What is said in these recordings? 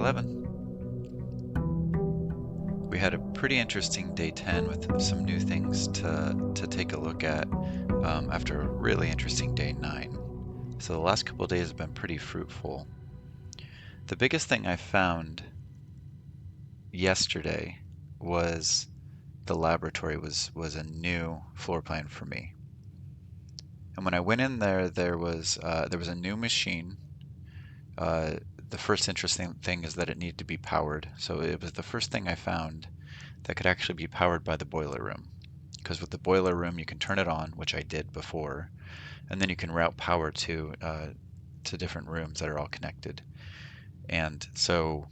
11. We had a pretty interesting day 10 with some new things to take a look at after a really interesting day 9. So the last couple of days have been pretty fruitful. The biggest thing I found yesterday was the laboratory was a new floor plan for me. And when I went in there, there was a new machine. Uh, the first interesting thing is that it needed to be powered. So it was the first thing I found that could actually be powered by the boiler room. Because with the boiler room, you can turn it on, which I did before, and then you can route power to different rooms that are all connected. And so,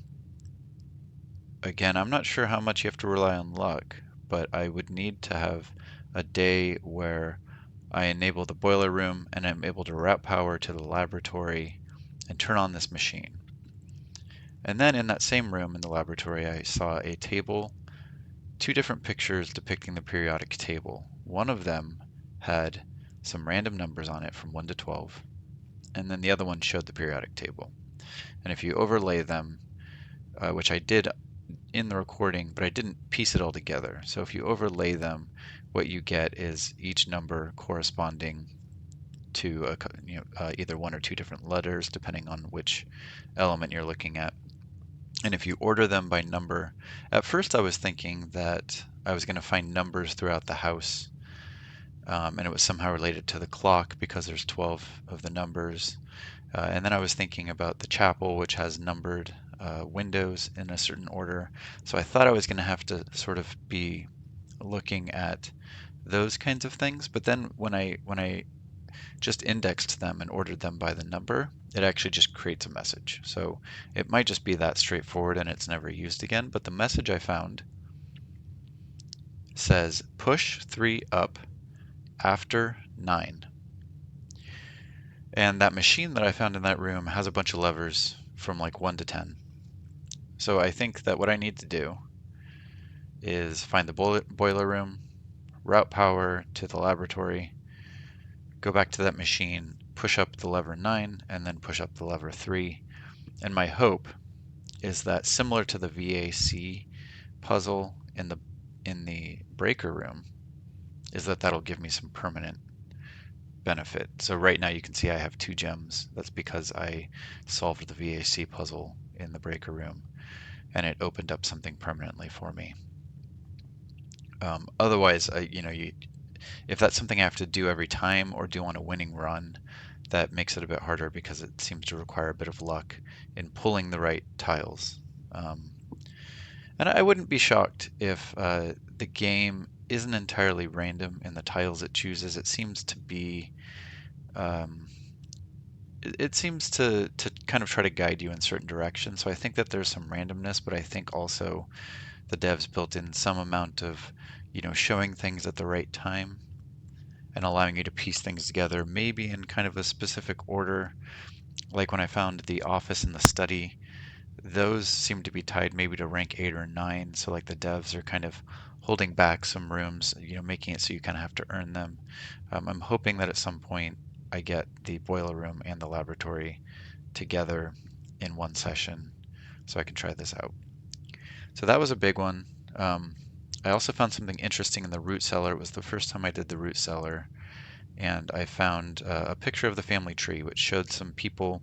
again, I'm not sure how much you have to rely on luck, but I would need to have a day where I enable the boiler room and I'm able to route power to the laboratory and turn on this machine. And then in that same room in the laboratory, I saw a table, two different pictures depicting the periodic table. One of them had some random numbers on it from 1 to 12, and then the other one showed the periodic table. And if you overlay them, which I did in the recording, but I didn't piece it all together. So if you overlay them, what you get is each number corresponding to either one or two different letters, depending on which element you're looking at. And if you order them by number, at first I was thinking that I was going to find numbers throughout the house, and it was somehow related to the clock because there's 12 of the numbers. And then I was thinking about the chapel, which has numbered windows in a certain order. So I thought I was going to have to sort of be looking at those kinds of things. But then when I just indexed them and ordered them by the number, it actually just creates a message. So it might just be that straightforward and it's never used again. But the message I found says push 3 up after 9. And that machine that I found in that room has a bunch of levers from like 1 to 10. So I think that what I need to do is find the boiler room, route power to the laboratory, go back to that machine, push up the lever 9, and then push up the lever 3. And my hope is that similar to the VAC puzzle in the breaker room, is that that'll give me some permanent benefit. So right now you can see I have 2 gems. That's because I solved the VAC puzzle in the breaker room, and it opened up something permanently for me. Otherwise, if that's something I have to do every time or do on a winning run, that makes it a bit harder because it seems to require a bit of luck in pulling the right tiles. And I wouldn't be shocked if the game isn't entirely random in the tiles it chooses. It seems to be, it seems to kind of try to guide you in certain directions. So I think that there's some randomness, but I think also the devs built in some amount of, showing things at the right time and allowing you to piece things together, maybe in kind of a specific order. Like when I found the office and the study, those seem to be tied maybe to rank 8 or 9. So like the devs are kind of holding back some rooms, making it so you kind of have to earn them. I'm hoping that at some point I get the boiler room and the laboratory together in one session so I can try this out. So that was a big one. I also found something interesting in the root cellar. It was the first time I did the root cellar, and I found a picture of the family tree, which showed some people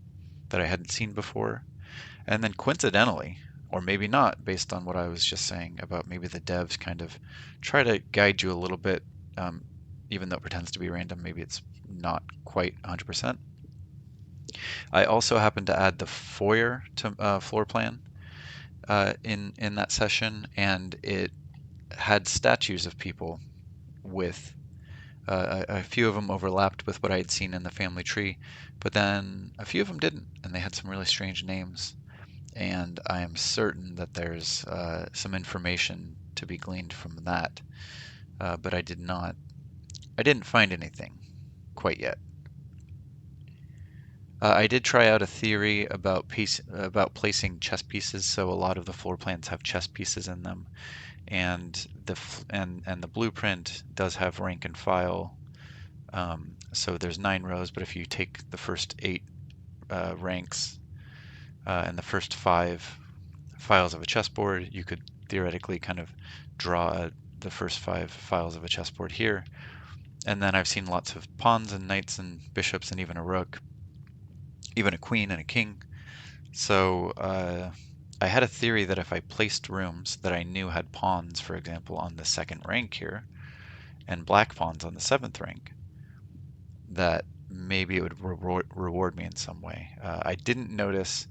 that I hadn't seen before. And then coincidentally, or maybe not, based on what I was just saying about maybe the devs kind of try to guide you a little bit, even though it pretends to be random, maybe it's not quite 100%. I also happened to add the foyer to floor plan in that session, and it had statues of people with a few of them overlapped with what I had seen in the family tree, but then a few of them didn't, and they had some really strange names. And I am certain that there's some information to be gleaned from that, but I didn't find anything quite yet. I did try out a theory about placing chess pieces. So a lot of the floor plans have chess pieces in them, and the blueprint does have rank and file. So there's 9 rows, but if you take the first 8 ranks and the first 5 files of a chessboard. You could theoretically kind of draw the first 5 files of a chessboard here. And then I've seen lots of pawns and knights and bishops and even a rook, even a queen and a king. So I had a theory that if I placed rooms that I knew had pawns, for example, on the 2nd rank here, and black pawns on the 7th rank, that maybe it would reward me in some way. I didn't notice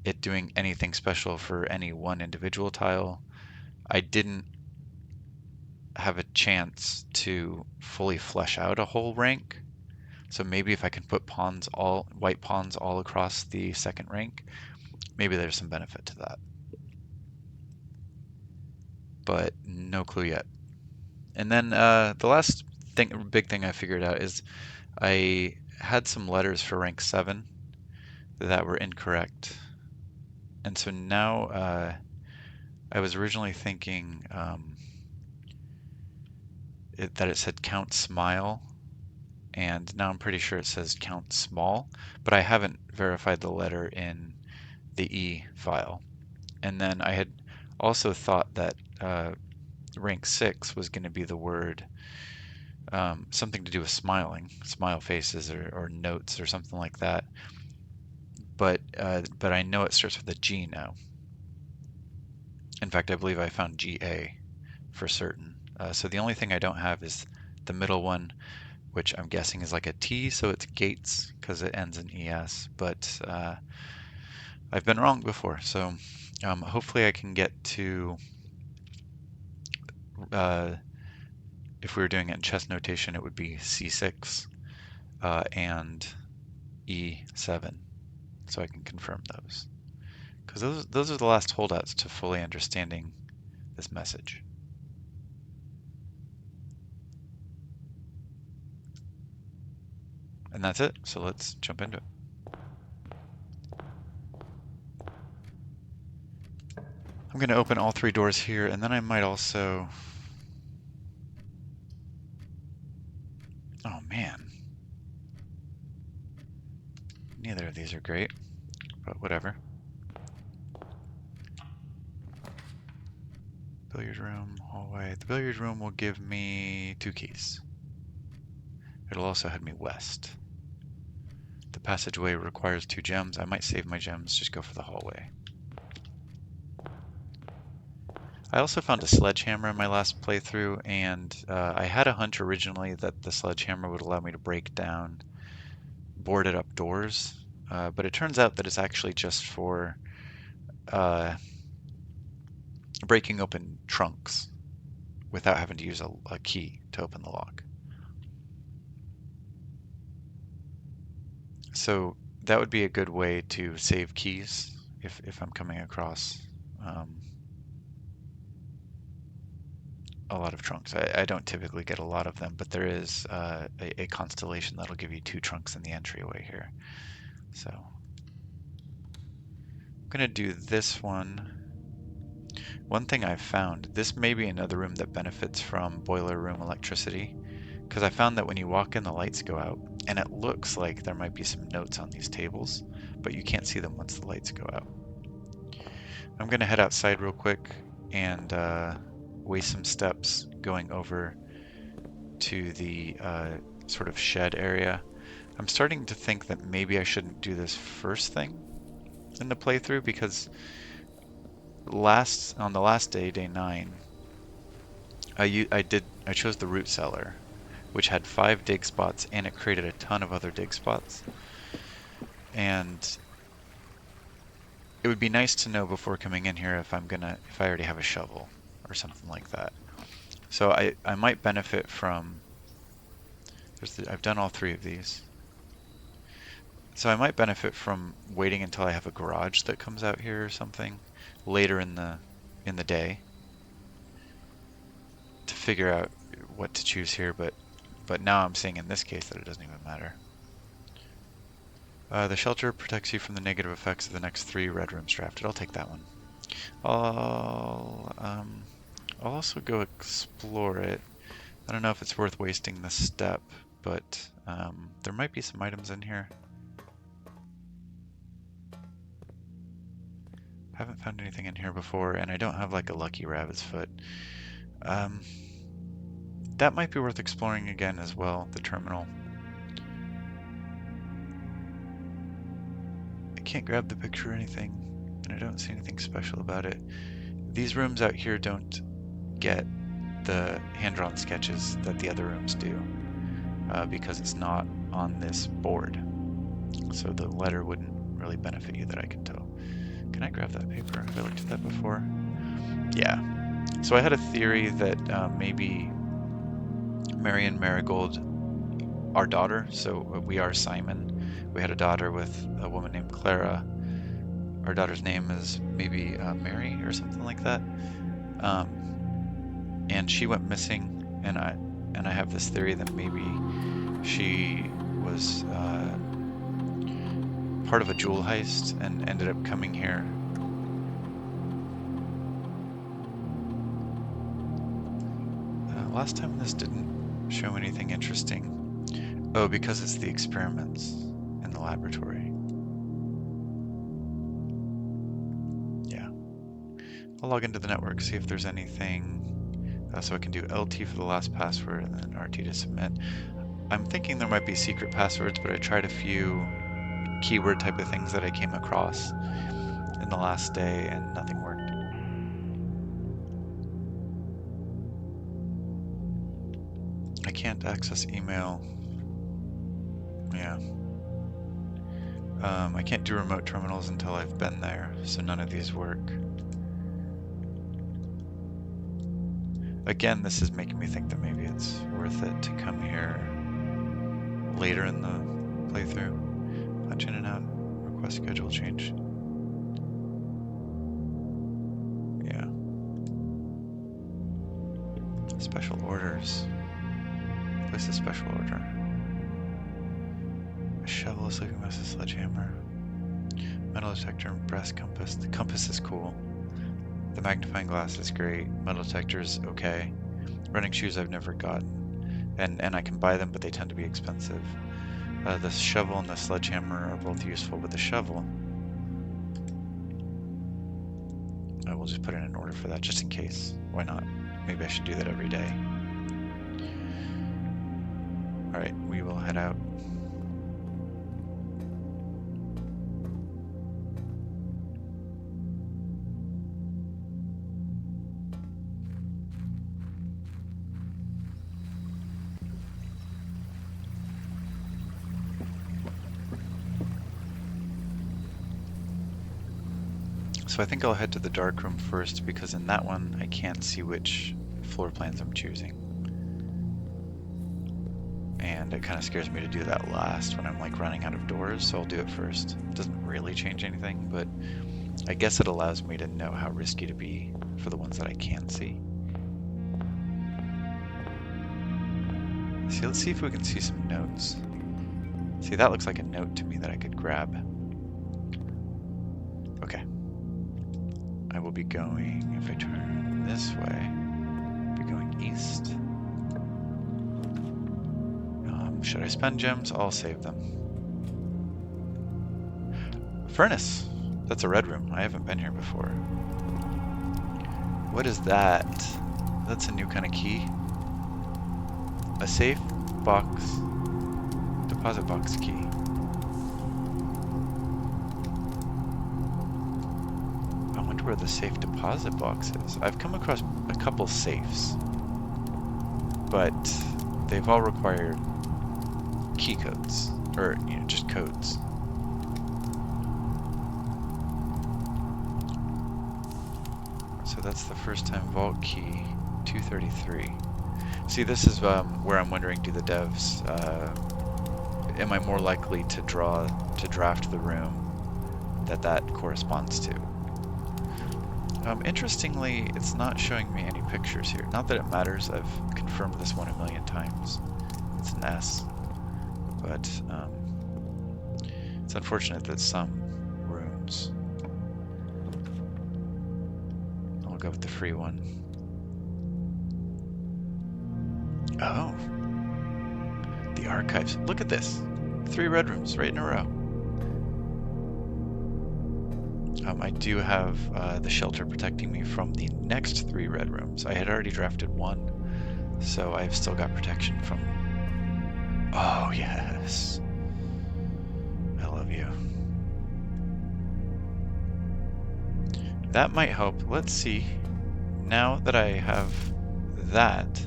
it doing anything special for any one individual tile. I didn't have a chance to fully flesh out a whole rank. So maybe if I can put white pawns all across the 2nd rank, maybe there's some benefit to that. But no clue yet. And then the last big thing I figured out is I had some letters for rank 7 that were incorrect. And so now I was originally thinking that it said count smile, and now I'm pretty sure it says count small, but I haven't verified the letter in the E file. And then I had also thought that rank 6 was going to be the word something to do with smiling, smile faces or notes or something like that. But I know it starts with a G now. In fact, I believe I found GA for certain. So the only thing I don't have is the middle one, which I'm guessing is like a T, so it's Gates because it ends in ES. But I've been wrong before, so hopefully I can get to, if we were doing it in chess notation, it would be C6 and E7, so I can confirm those. Because those are the last holdouts to fully understanding this message. And that's it, so let's jump into it. I'm going to open all 3 doors here, and then I might also... Oh man. Neither of these are great, but whatever. Billiard room, hallway. The billiard room will give me 2 keys. It'll also head me west. The passageway requires 2 gems. I might save my gems, just go for the hallway. I also found a sledgehammer in my last playthrough, and I had a hunch originally that the sledgehammer would allow me to break down boarded up doors, but it turns out that it's actually just for breaking open trunks without having to use a key to open the lock. So that would be a good way to save keys if I'm coming across a lot of trunks. I don't typically get a lot of them, but there is a constellation that'll give you 2 trunks in the entryway here. So I'm going to do this one. One thing I've found, this may be another room that benefits from boiler room electricity, because I found that when you walk in, the lights go out, and it looks like there might be some notes on these tables, but you can't see them once the lights go out. I'm going to head outside real quick and waste some steps going over to the sort of shed area. I'm starting to think that maybe I shouldn't do this first thing in the playthrough, because on the last day, day 9, I chose the root cellar, which had 5 dig spots, and it created a ton of other dig spots. And it would be nice to know before coming in here if I already have a shovel or something like that. So I might benefit from, I've done all 3 of these. So I might benefit from waiting until I have a garage that comes out here or something later in the day to figure out what to choose here, but now I'm seeing in this case that it doesn't even matter. The shelter protects you from the negative effects of the next 3 red rooms drafted. I'll take that one. I'll also go explore it. I don't know if it's worth wasting this step, but there might be some items in here. Haven't found anything in here before, and I don't have like a lucky rabbit's foot. That might be worth exploring again as well, the terminal. I can't grab the picture or anything, and I don't see anything special about it. These rooms out here don't get the hand-drawn sketches that the other rooms do, because it's not on this board. So the letter wouldn't really benefit you that I can tell. Can I grab that paper? Have I looked at that before? Yeah. So I had a theory that maybe Marion Marigold, our daughter, so we are Simon. We had a daughter with a woman named Clara. Our daughter's name is maybe Mary or something like that. And she went missing, and I have this theory that maybe she was part of a jewel heist and ended up coming here. Last time this didn't show anything interesting. Oh, because it's the experiments in the laboratory. Yeah. I'll log into the network, see if there's anything. So I can do LT for the last password and then RT to submit. I'm thinking there might be secret passwords, but I tried a few keyword type of things that I came across in the last day and nothing worked. I can't access email. Yeah. I can't do remote terminals until I've been there, so none of these work. Again, this is making me think that maybe it's worth it to come here later in the playthrough. Punch in and out, request schedule change. Yeah. Special orders. Place a special order. A shovel, a sleeping mask, a sledgehammer. Metal detector, brass compass. The compass is cool. The magnifying glass is great. Metal detector is okay. Running shoes I've never gotten. And I can buy them, but they tend to be expensive. The shovel and the sledgehammer are both useful, but the shovel, I will just put in an order for that just in case. Why not? Maybe I should do that every day. Alright, we will head out. So I think I'll head to the dark room first, because in that one I can't see which floor plans I'm choosing. And it kind of scares me to do that last when I'm like running out of doors, so I'll do it first. It doesn't really change anything, but I guess it allows me to know how risky to be for the ones that I can see. See, let's see if we can see some notes. See, that looks like a note to me that I could grab. Okay. I will be going, if I turn this way, I'll be going east. Should I spend gems? I'll save them. Furnace! That's a red room. I haven't been here before. What is that? That's a new kind of key. A safe box. Deposit box key. I wonder where the safe deposit box is. I've come across a couple safes, but they've all required key codes, or just codes. So that's the first time vault key 233. See, this is where I'm wondering, do the devs, am I more likely to draft the room that corresponds to? Interestingly, it's not showing me any pictures here. Not that it matters, I've confirmed this one a million times. It's an S. But it's unfortunate that some rooms, I'll go with the free one. Oh, the archives. Look at this. 3 red rooms right in a row. I do have the shelter protecting me from the next 3 red rooms. I had already drafted 1, so I've still got protection from... Oh, yes. I love you. That might help. Let's see. Now that I have that,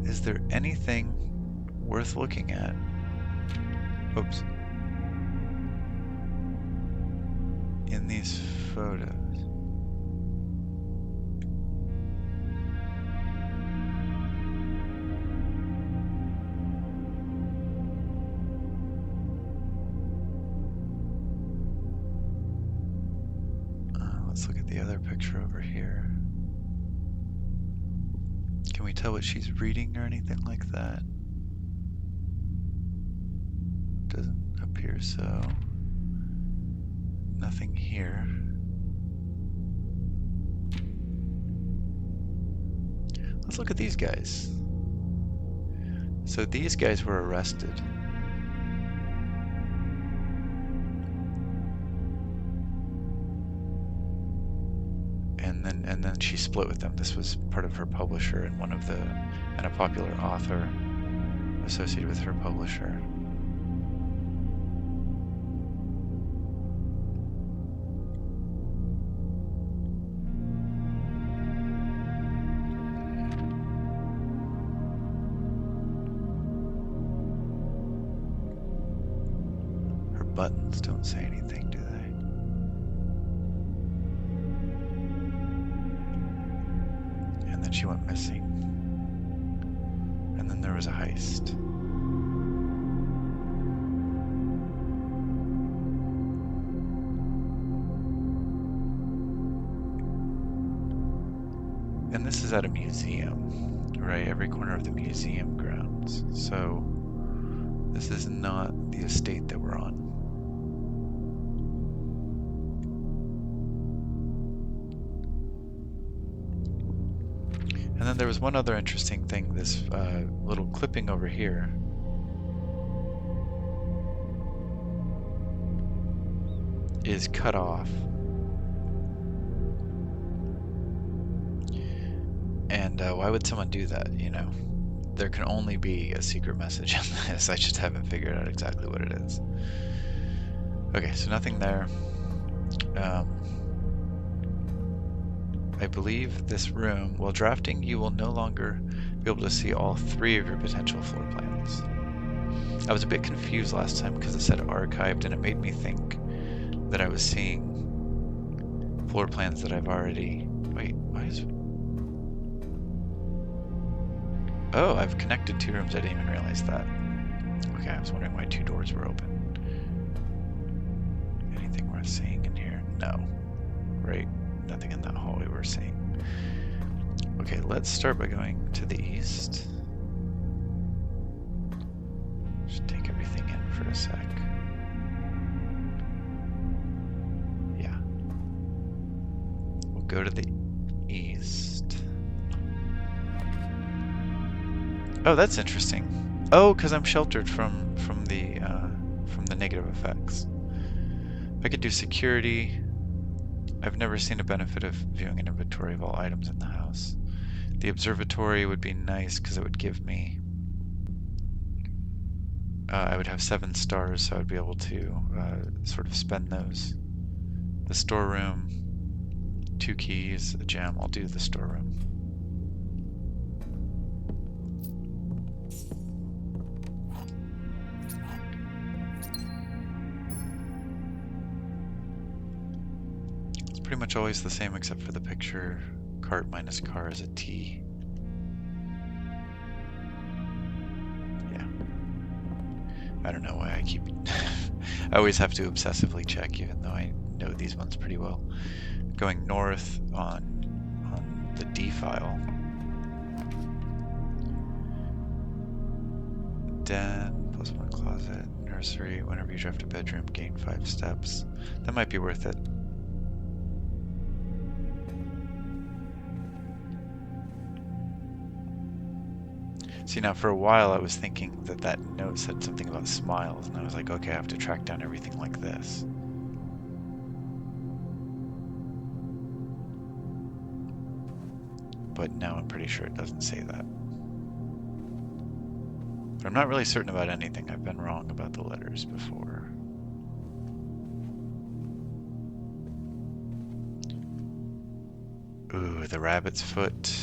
is there anything worth looking at? Oops. In these photos. Let's look at the other picture over here. Can we tell what she's reading or anything like that? Doesn't appear so. Nothing here. Let's look at these guys. So these guys were arrested. And then she split with them. This was part of her publisher and a popular author associated with her publisher. Her buttons don't say anything, do they? And then she went missing. And then there was a heist. And this is at a museum, right? Every corner of the museum grounds. So this is not the estate that we're on. And then there was one other interesting thing, this little clipping over here. Is cut off. And why would someone do that, you know? There can only be a secret message in this. I just haven't figured out exactly what it is. Okay, so nothing there. I believe this room, while drafting, you will no longer be able to see all 3 of your potential floor plans. I was a bit confused last time because it said archived, and it made me think that I was seeing floor plans that I've already... Wait, why is... Oh, I've connected 2 rooms. I didn't even realize that. Okay, I was wondering why 2 doors were open. Anything worth seeing in here? No. Right? Nothing in that hallway we're seeing. Okay, let's start by going to the east. Just take everything in for a sec. Yeah. We'll go to the east. Oh, that's interesting. Oh, because I'm sheltered from the negative effects. I could do security. I've never seen a benefit of viewing an inventory of all items in the house. The observatory would be nice because it would give me... I would have 7 stars, so I'd be able to sort of spend those. The storeroom, 2 keys, a gem. I'll do the storeroom. Pretty much always the same except for the picture. Cart minus car is a T. Yeah. I don't know why I keep... I always have to obsessively check, even though I know these ones pretty well. Going north on the D file. Den, +1 closet, nursery. Whenever you draft a bedroom, gain 5 steps. That might be worth it. See, now for a while I was thinking that that note said something about smiles, and I was like, okay, I have to track down everything like this. but now I'm pretty sure it doesn't say that. But I'm not really certain about anything. I've been wrong about the letters before. Ooh, the rabbit's foot.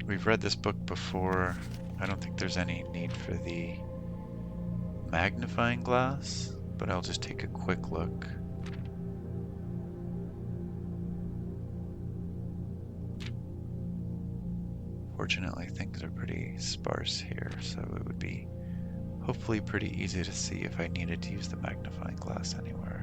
We've read this book before. I don't think there's any need for the magnifying glass, but I'll just take a quick look. Fortunately, things are pretty sparse here, so it would be hopefully pretty easy to see if I needed to use the magnifying glass anywhere.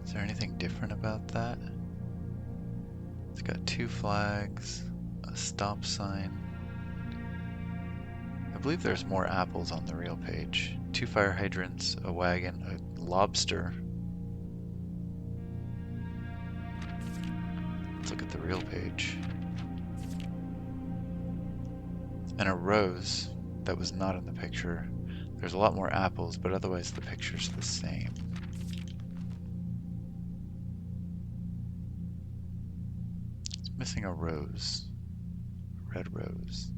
Is there anything different about that? It's got 2 flags, a stop sign. I believe there's more apples on the real page. 2 fire hydrants, a wagon, a lobster. Let's look at the real page. And a rose that was not in the picture. There's a lot more apples, but otherwise the picture's the same. It's missing a rose. A red rose.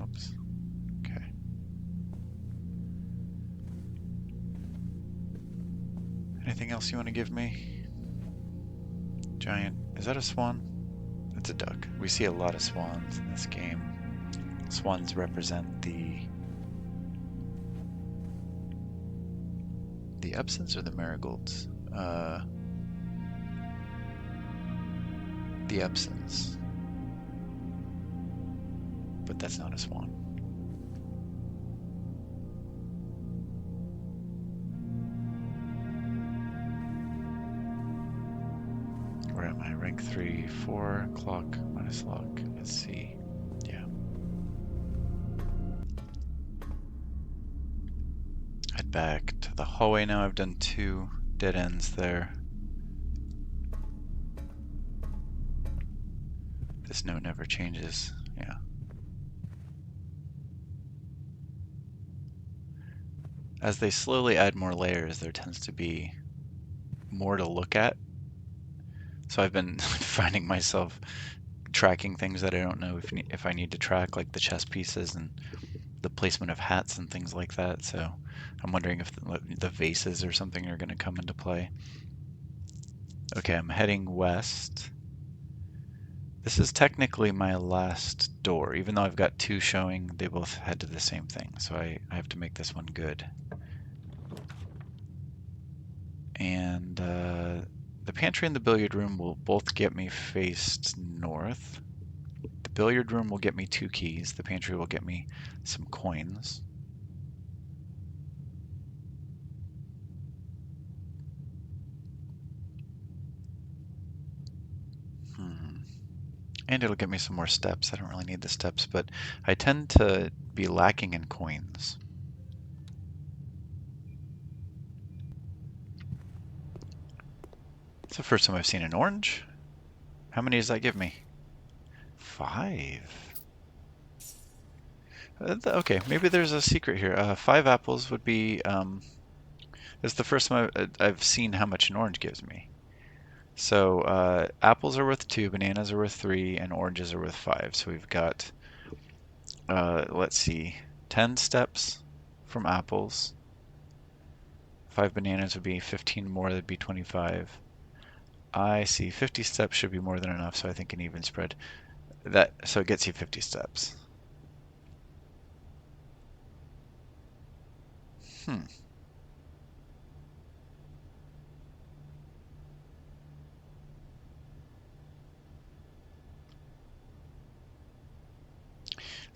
Oops. Okay. Anything else you want to give me? Giant. Is that a swan? It's a duck. We see a lot of swans in this game. Swans represent the Epsons or the marigolds? The Epsons. But that's not a swan. Where am I? Rank 3, 4, clock, minus lock. Let's see. Yeah. Head back to the hallway now. I've done 2 dead ends there. This note never changes. Yeah. As they slowly add more layers, there tends to be more to look at. So I've been finding myself tracking things that I don't know if I need to track, like the chess pieces and the placement of hats and things like that. So I'm wondering if the vases or something are going to come into play. Okay, I'm heading west. This is technically my last door. Even though I've got 2 showing, they both head to the same thing. So I have to make this one good. And the pantry and the billiard room will both get me faced north. The billiard room will get me 2 keys. The pantry will get me some coins. And it'll get me some more steps. I don't really need the steps, but I tend to be lacking in coins. It's the first time I've seen an orange. How many does that give me? 5. Okay, maybe there's a secret here. 5 apples would be, it's the first time I've seen how much an orange gives me. So apples are worth 2, bananas are worth 3, and oranges are worth 5. So we've got, let's see, 10 steps from apples. 5 bananas would be 15 more, that'd be 25. I see, 50 steps should be more than enough, so I think an even spread. So it gets you 50 steps.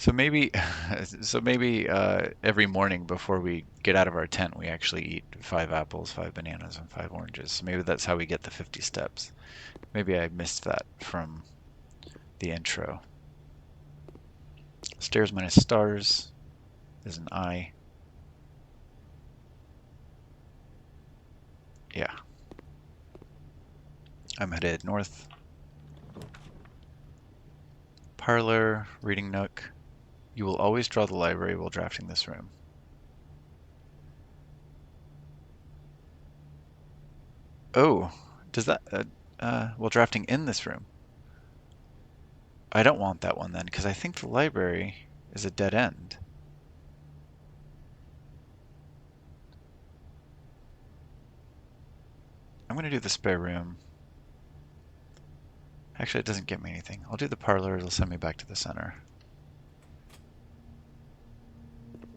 So maybe, every morning before we get out of our tent, we actually eat 5 apples, 5 bananas, and 5 oranges. So maybe that's how we get the 50 steps. Maybe I missed that from the intro. Stairs minus stars is an I. Yeah, I'm headed north. Parlor, reading nook. You will always draw the library while drafting this room. Oh, does that, while drafting in this room? I don't want that one then, because I think the library is a dead end. I'm going to do the spare room. Actually, it doesn't get me anything. I'll do the parlor. It'll send me back to the center.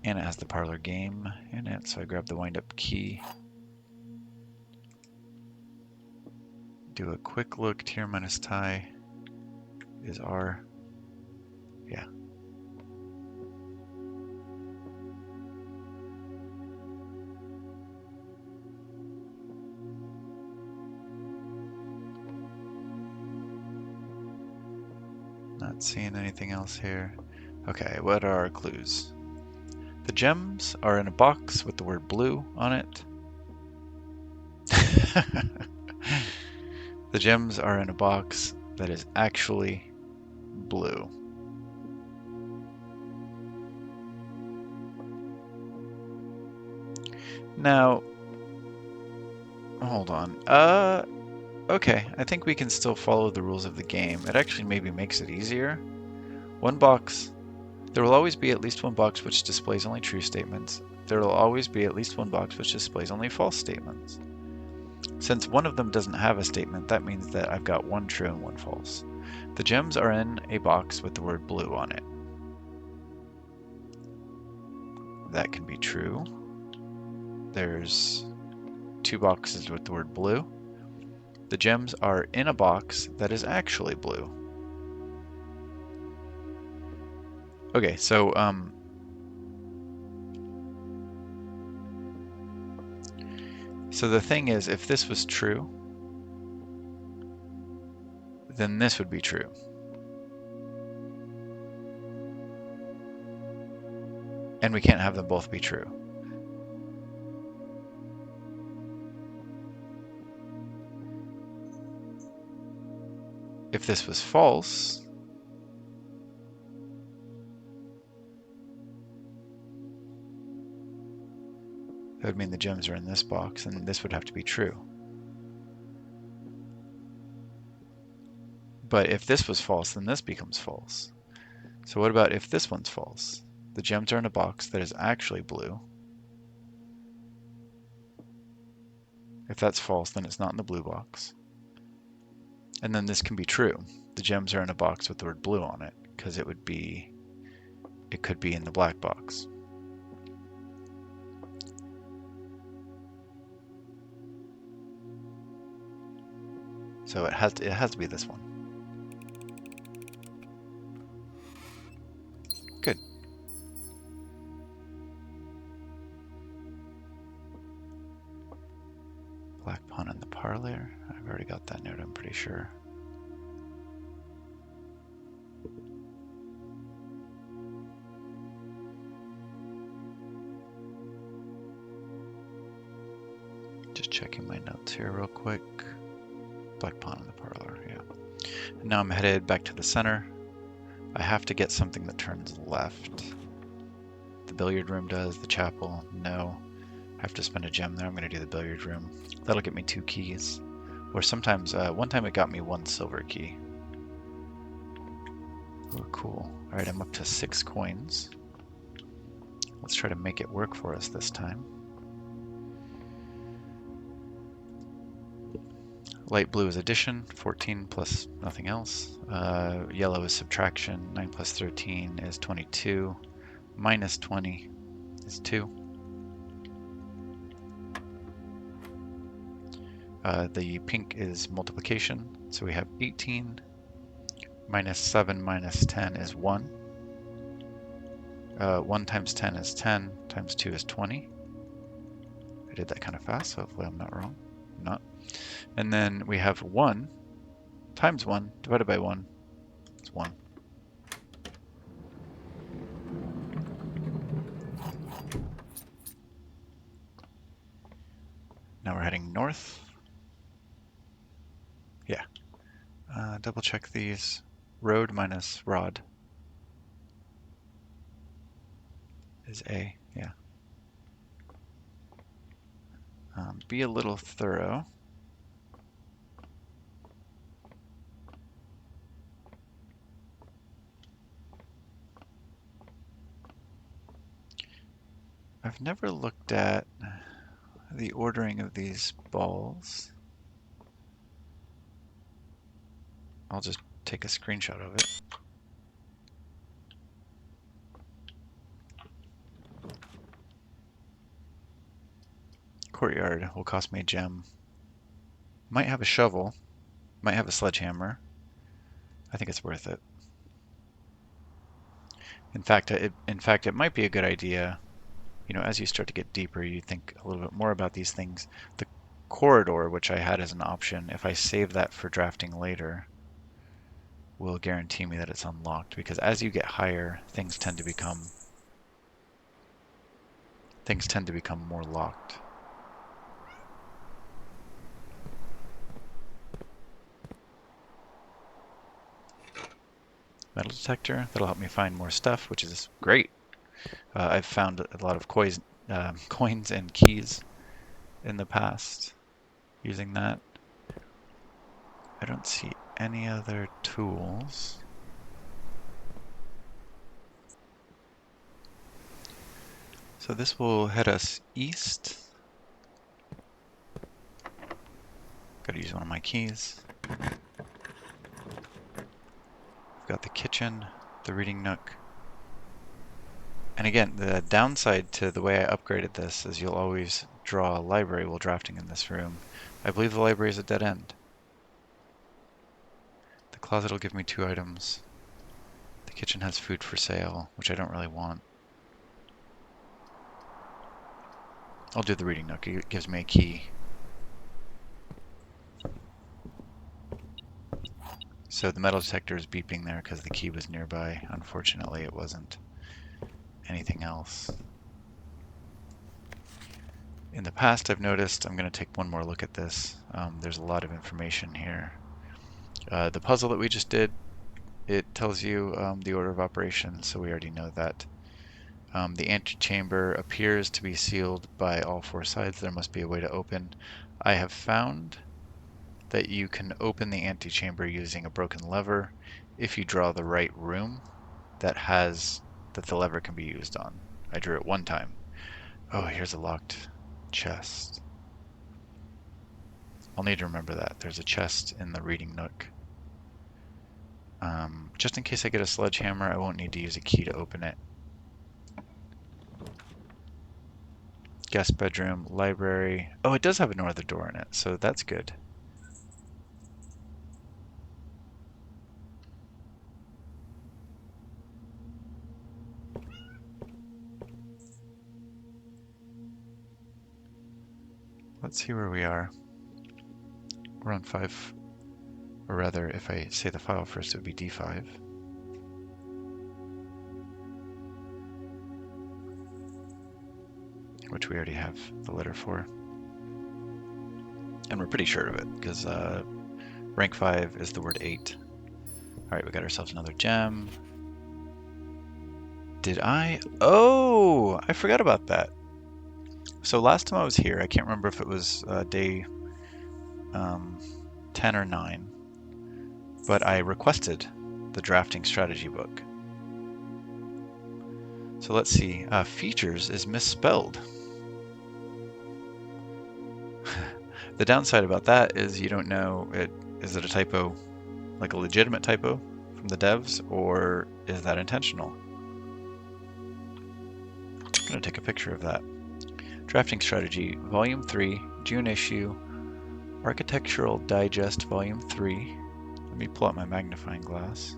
And it has the parlor game in it, so I grab the wind-up key. Do a quick look. Tier minus tie is R. Yeah. Not seeing anything else here. Okay, what are our clues? The gems are in a box with the word blue on it. The gems are in a box that is actually blue. Now, hold on. Okay, I think we can still follow the rules of the game. It actually maybe makes it easier. One box. There will always be at least one box which displays only true statements. There will always be at least one box which displays only false statements. Since one of them doesn't have a statement, that means that I've got one true and one false. The gems are in a box with the word blue on it. That can be true. There's 2 boxes with the word blue. The gems are in a box that is actually blue. Okay, so the thing is, if this was true, then this would be true. And we can't have them both be true. If this was false, that would mean the gems are in this box, and this would have to be true. But if this was false, then this becomes false. So what about if this one's false? The gems are in a box that is actually blue. If that's false, then it's not in the blue box. And then this can be true. The gems are in a box with the word blue on it, because it could be in the black box. So it has to be this one. Good. Black pawn in the parlor. I've already got that note, I'm pretty sure. Just checking my notes here real quick. Black pawn in the parlor, yeah. And now I'm headed back to the center. I have to get something that turns left. The billiard room does, the chapel, no. I have to spend a gem there. I'm going to do the billiard room. That'll get me 2 keys. Or sometimes, one time it got me 1 silver key. Oh, cool. Alright, I'm up to 6 coins. Let's try to make it work for us this time. Light blue is addition, 14 plus nothing else. Yellow is subtraction, 9 plus 13 is 22. Minus 20 is 2. The pink is multiplication, so we have 18. Minus 7 minus 10 is 1. 1 times 10 is 10, times 2 is 20. I did that kind of fast, so hopefully I'm not wrong. I'm not. And then we have 1 times 1 divided by 1. It's 1. Now we're heading north. Yeah. Double check these. Road minus rod is A. Yeah. Be a little thorough. I've never looked at the ordering of these balls. I'll just take a screenshot of it. Courtyard will cost me a gem. Might have a shovel. Might have a sledgehammer. I think it's worth it. In fact, it might be a good idea. You know, as you start to get deeper, you think a little bit more about these things. The corridor, which I had as an option, if I save that for drafting later, will guarantee me that it's unlocked. Because as you get higher, things tend to become more locked. Metal detector, that'll help me find more stuff, which is great. I've found a lot of coins and keys in the past using that. I don't see any other tools. So this will head us east. Gotta use one of my keys. We've got the kitchen, the reading nook. And again, the downside to the way I upgraded this is you'll always draw a library while drafting in this room. I believe the library is a dead end. The closet will give me 2 items. The kitchen has food for sale, which I don't really want. I'll do the reading nook. It gives me a key. So the metal detector is beeping there because the key was nearby. Unfortunately, it wasn't anything else. In the past, I've noticed, I'm going to take one more look at this. There's a lot of information here. The puzzle that we just did, it tells you the order of operations, so we already know that. The antechamber appears to be sealed by all 4 sides. There must be a way to open. I have found that you can open the antechamber using a broken lever if you draw the right room that the lever can be used on. I drew it 1 time. Oh, here's a locked chest. I'll need to remember that. There's a chest in the reading nook. Just in case I get a sledgehammer, I won't need to use a key to open it. Guest bedroom, library. Oh, it does have a northern door in it, so that's good. Let's see where we are. We're on 5, or rather, if I say the file first, it would be D5. Which we already have the letter for. And we're pretty sure of it, because rank 5 is the word 8. Alright, we got ourselves another gem. Did I? Oh, I forgot about that. So last time I was here, I can't remember if it was day 10 or 9, but I requested the drafting strategy book. So let's see. Features is misspelled. The downside about that is you don't know, is it a typo, like a legitimate typo from the devs, or is that intentional? I'm going to take a picture of that. Drafting Strategy, Volume 3, June issue, Architectural Digest, Volume 3. Let me pull out my magnifying glass.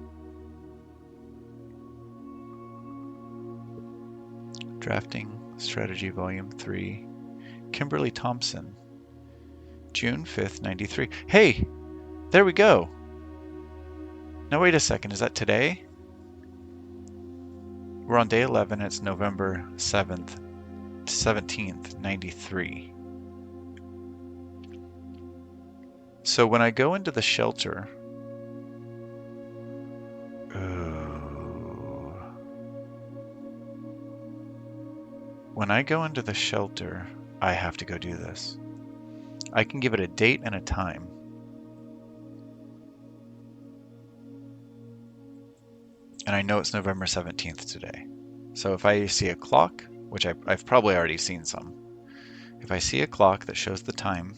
Drafting Strategy Volume 3. Kimberly Thompson. June 5th, 93. Hey! There we go! Now wait a second, is that today? We're on day 11, it's November 7th, 17th, 93. So when I go into the shelter, when I go into the shelter, I have to go do this. I can give it a date and a time. And I know it's November 17th today. So if I see a clock, which I've probably already seen some, if I see a clock that shows the time,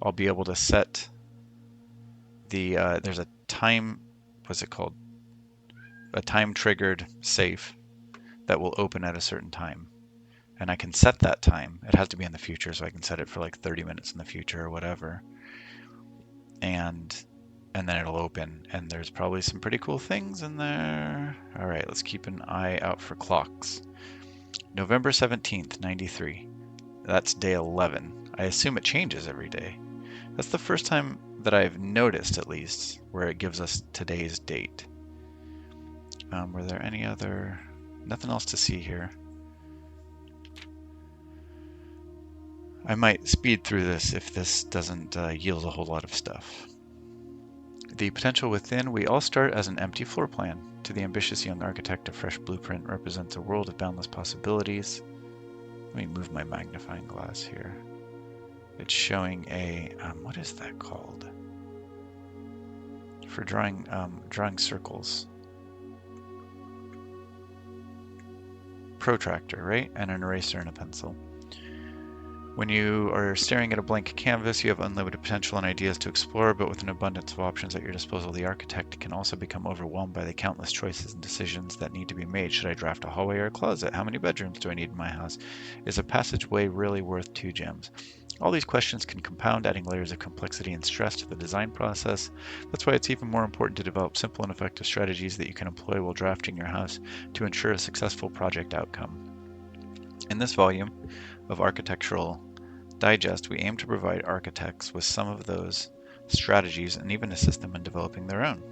I'll be able to set the, there's a time, what's it called? A time triggered safe that will open at a certain time. And I can set that time. It has to be in the future, so I can set it for like 30 minutes in the future or whatever. And then it'll open, and there's probably some pretty cool things in there. All right, let's keep an eye out for clocks. November 17th, 93. That's day 11. I assume it changes every day. That's the first time that I've noticed, at least, where it gives us today's date. Were there any other... Nothing else to see here. I might speed through this if this doesn't yield a whole lot of stuff. The potential within, we all start as an empty floor plan. To the ambitious young architect, a fresh blueprint represents a world of boundless possibilities. Let me move my magnifying glass here. It's showing a, what is that called? For drawing circles. Protractor, right? And an eraser and a pencil. When you are staring at a blank canvas, you have unlimited potential and ideas to explore, but with an abundance of options at your disposal, the architect can also become overwhelmed by the countless choices and decisions that need to be made. Should I draft a hallway or a closet? How many bedrooms do I need in my house? Is a passageway really worth 2 gems? All these questions can compound, adding layers of complexity and stress to the design process. That's why it's even more important to develop simple and effective strategies that you can employ while drafting your house to ensure a successful project outcome. In this volume of Architectural Digest, we aim to provide architects with some of those strategies and even assist them in developing their own.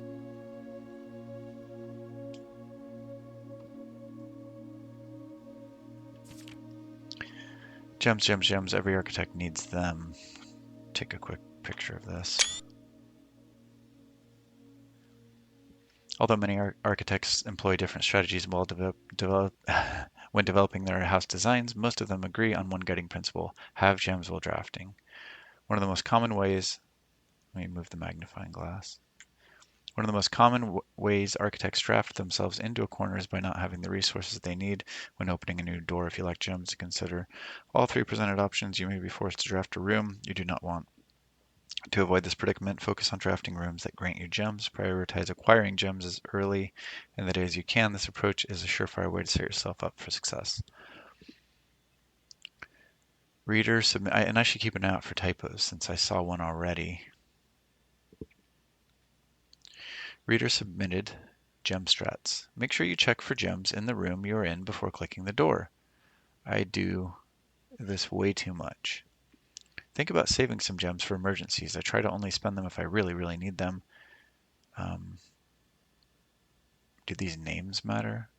Gems, gems, gems. Every architect needs them. Take a quick picture of this. Although many architects employ different strategies while when developing their house designs, most of them agree on one guiding principle: have gems while drafting. One of the most common ways, let me move the magnifying glass. One of the most common ways architects draft themselves into a corner is by not having the resources they need when opening a new door. If you lack gems to consider all 3 presented options, you may be forced to draft a room you do not want. To avoid this predicament, focus on drafting rooms that grant you gems. Prioritize acquiring gems as early in the day as you can. This approach is a surefire way to set yourself up for success. Reader submit, and I should keep an eye out for typos since I saw one already. Reader submitted gem strats. Make sure you check for gems in the room you're in before clicking the door. I do this way too much. Think about saving some gems for emergencies. I try to only spend them if I really, really need them. Do these names matter?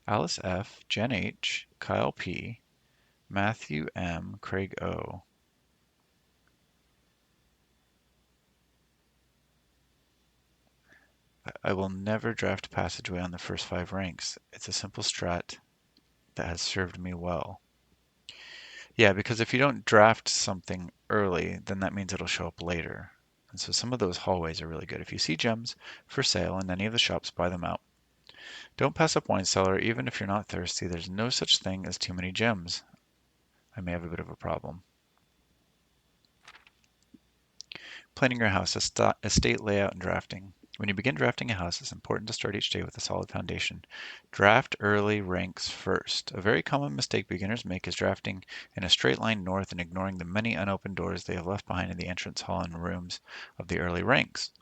Alice F., Jen H., Kyle P., Matthew M., Craig O. I will never draft passageway on the first 5 ranks. It's a simple strat that has served me well. Yeah, because if you don't draft something early, then that means it'll show up later. And so some of those hallways are really good. If you see gems for sale in any of the shops, buy them out. Don't pass up wine cellar, even if you're not thirsty. There's no such thing as too many gems. I may have a bit of a problem. Planning your house, estate layout, and drafting. When you begin drafting a house, it's important to start each day with a solid foundation. Draft early ranks first. A very common mistake beginners make is drafting in a straight line north and ignoring the many unopened doors they have left behind in the entrance hall and rooms of the early ranks.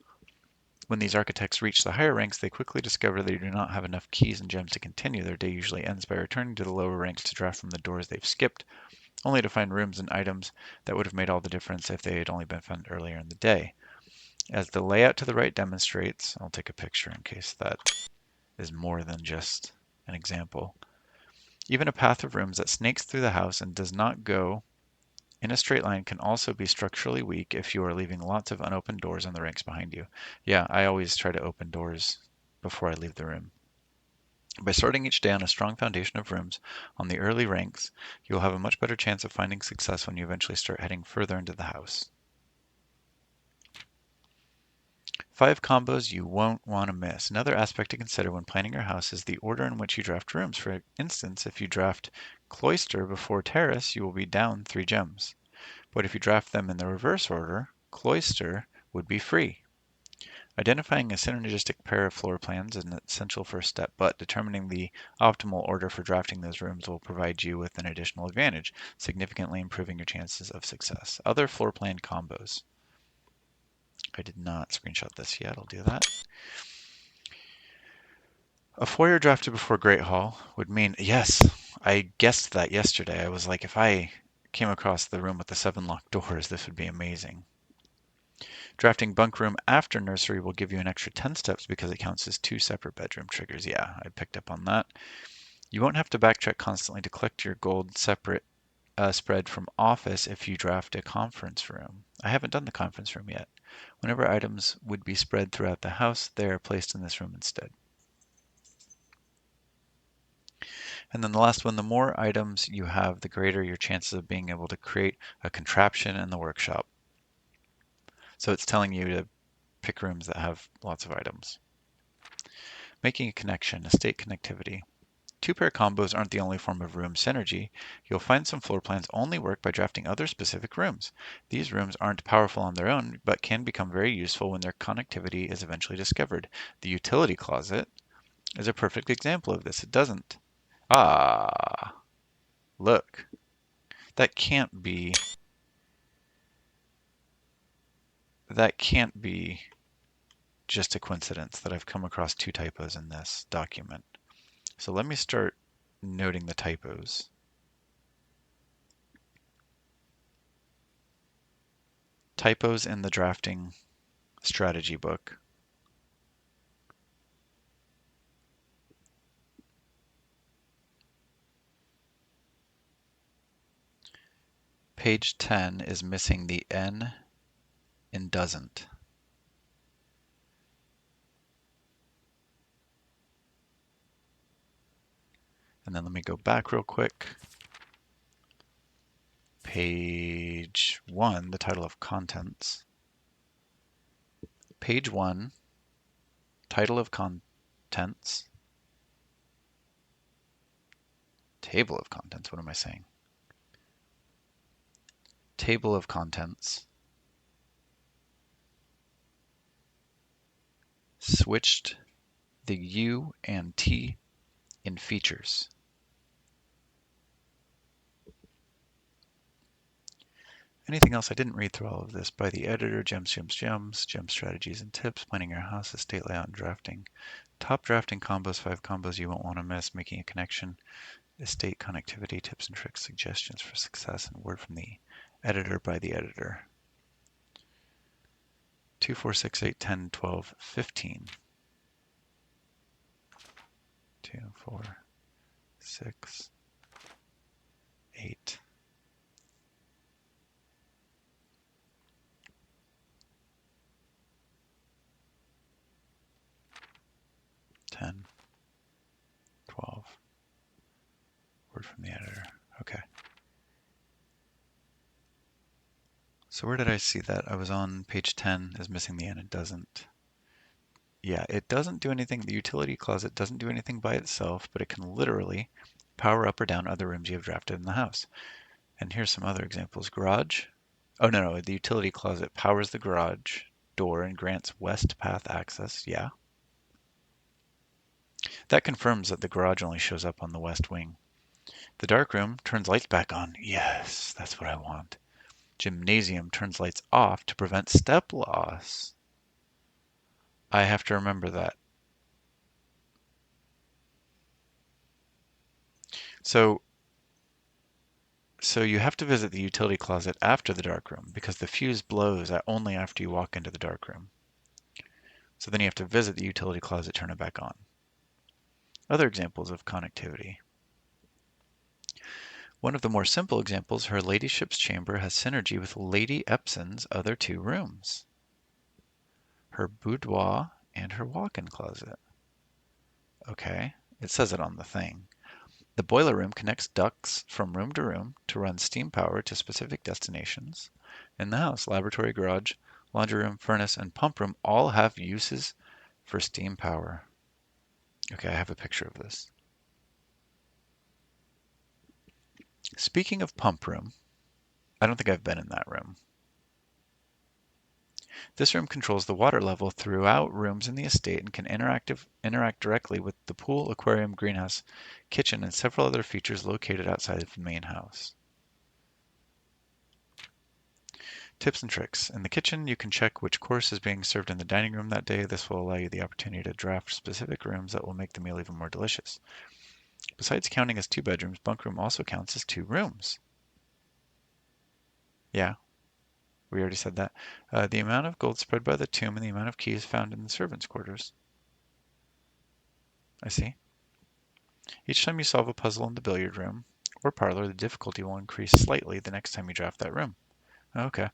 When these architects reach the higher ranks, they quickly discover they do not have enough keys and gems to continue. Their day usually ends by returning to the lower ranks to draft from the doors they've skipped, only to find rooms and items that would have made all the difference if they had only been found earlier in the day. As the layout to the right demonstrates, I'll take a picture in case that is more than just an example. Even a path of rooms that snakes through the house and does not go in a straight line can also be structurally weak if you are leaving lots of unopened doors on the ranks behind you. Yeah, I always try to open doors before I leave the room. By starting each day on a strong foundation of rooms on the early ranks, you will have a much better chance of finding success when you eventually start heading further into the house. 5 combos you won't want to miss. Another aspect to consider when planning your house is the order in which you draft rooms. For instance, if you draft cloister before terrace, you will be down 3 gems. But if you draft them in the reverse order, cloister would be free. Identifying a synergistic pair of floor plans is an essential first step, but determining the optimal order for drafting those rooms will provide you with an additional advantage, significantly improving your chances of success. Other floor plan combos. I did not screenshot this yet, I'll do that. A foyer drafted before Great Hall would mean, yes, I guessed that yesterday. I was like, if I came across the room with the 7 locked doors, this would be amazing. Drafting bunk room after nursery will give you an extra 10 steps because it counts as 2 separate bedroom triggers. Yeah, I picked up on that. You won't have to backtrack constantly to collect your gold separate spread from office if you draft a conference room. I haven't done the conference room yet. Whenever items would be spread throughout the house, they are placed in this room instead. And then the last one, the more items you have, the greater your chances of being able to create a contraption in the workshop. So it's telling you to pick rooms that have lots of items. Making a connection, estate connectivity. 2-pair combos aren't the only form of room synergy. You'll find some floor plans only work by drafting other specific rooms. These rooms aren't powerful on their own, but can become very useful when their connectivity is eventually discovered. The utility closet is a perfect example of this. It doesn't. Ah, look. That can't be just a coincidence that I've come across 2 typos in this document. So let me start noting the typos. Typos in the drafting strategy book. Page 10 is missing the N in doesn't. And then let me go back real quick. Page 1, the title of contents. Page 1, title of contents. Table of contents, what am I saying? Table of contents. Switched the U and T in features. Anything else? I didn't read through all of this. By the editor, Gems, Gems, Gems, Gem Strategies and Tips, Planning Your House, Estate Layout and Drafting. Top drafting combos, 5 combos you won't want to miss, Making a Connection, Estate Connectivity, Tips and Tricks, Suggestions for Success, and word from the editor by the editor. 2, 4, 6, 8, 10, 12, 15. 2, 4, 6, 8. 10, 12. Word from the editor. Okay. So where did I see that? I was on page 10 is missing the N. It doesn't. Yeah, it doesn't do anything. The utility closet doesn't do anything by itself, but it can literally power up or down other rooms you have drafted in the house. And here's some other examples. Garage. Oh, no. The utility closet powers the garage door and grants west path access. Yeah. That confirms that the garage only shows up on the west wing. The dark room turns lights back on. Yes, that's what I want. Gymnasium turns lights off to prevent step loss. I have to remember that. So, so you have to visit the utility closet after the dark room because the fuse blows only after you walk into the dark room. So then you have to visit the utility closet, turn it back on. Other examples of connectivity. One of the more simple examples, her ladyship's chamber has synergy with Lady Epson's other two rooms, her boudoir and her walk-in closet. Okay, it says it on the thing. The boiler room connects ducts from room to room to run steam power to specific destinations. In the house, laboratory, garage, laundry room, furnace, and pump room all have uses for steam power. Okay, I have a picture of this. Speaking of pump room, I don't think I've been in that room. This room controls the water level throughout rooms in the estate and can interact directly with the pool, aquarium, greenhouse, kitchen, and several other features located outside of the main house. Tips and tricks. In the kitchen, you can check which course is being served in the dining room that day. This will allow you the opportunity to draft specific rooms that will make the meal even more delicious. Besides counting as two bedrooms, bunk room also counts as two rooms. Yeah, we already said that. The amount of gold spread by the tomb and the amount of keys found in the servants' quarters. I see. Each time you solve a puzzle in the billiard room or parlor, the difficulty will increase slightly the next time you draft that room. Okay.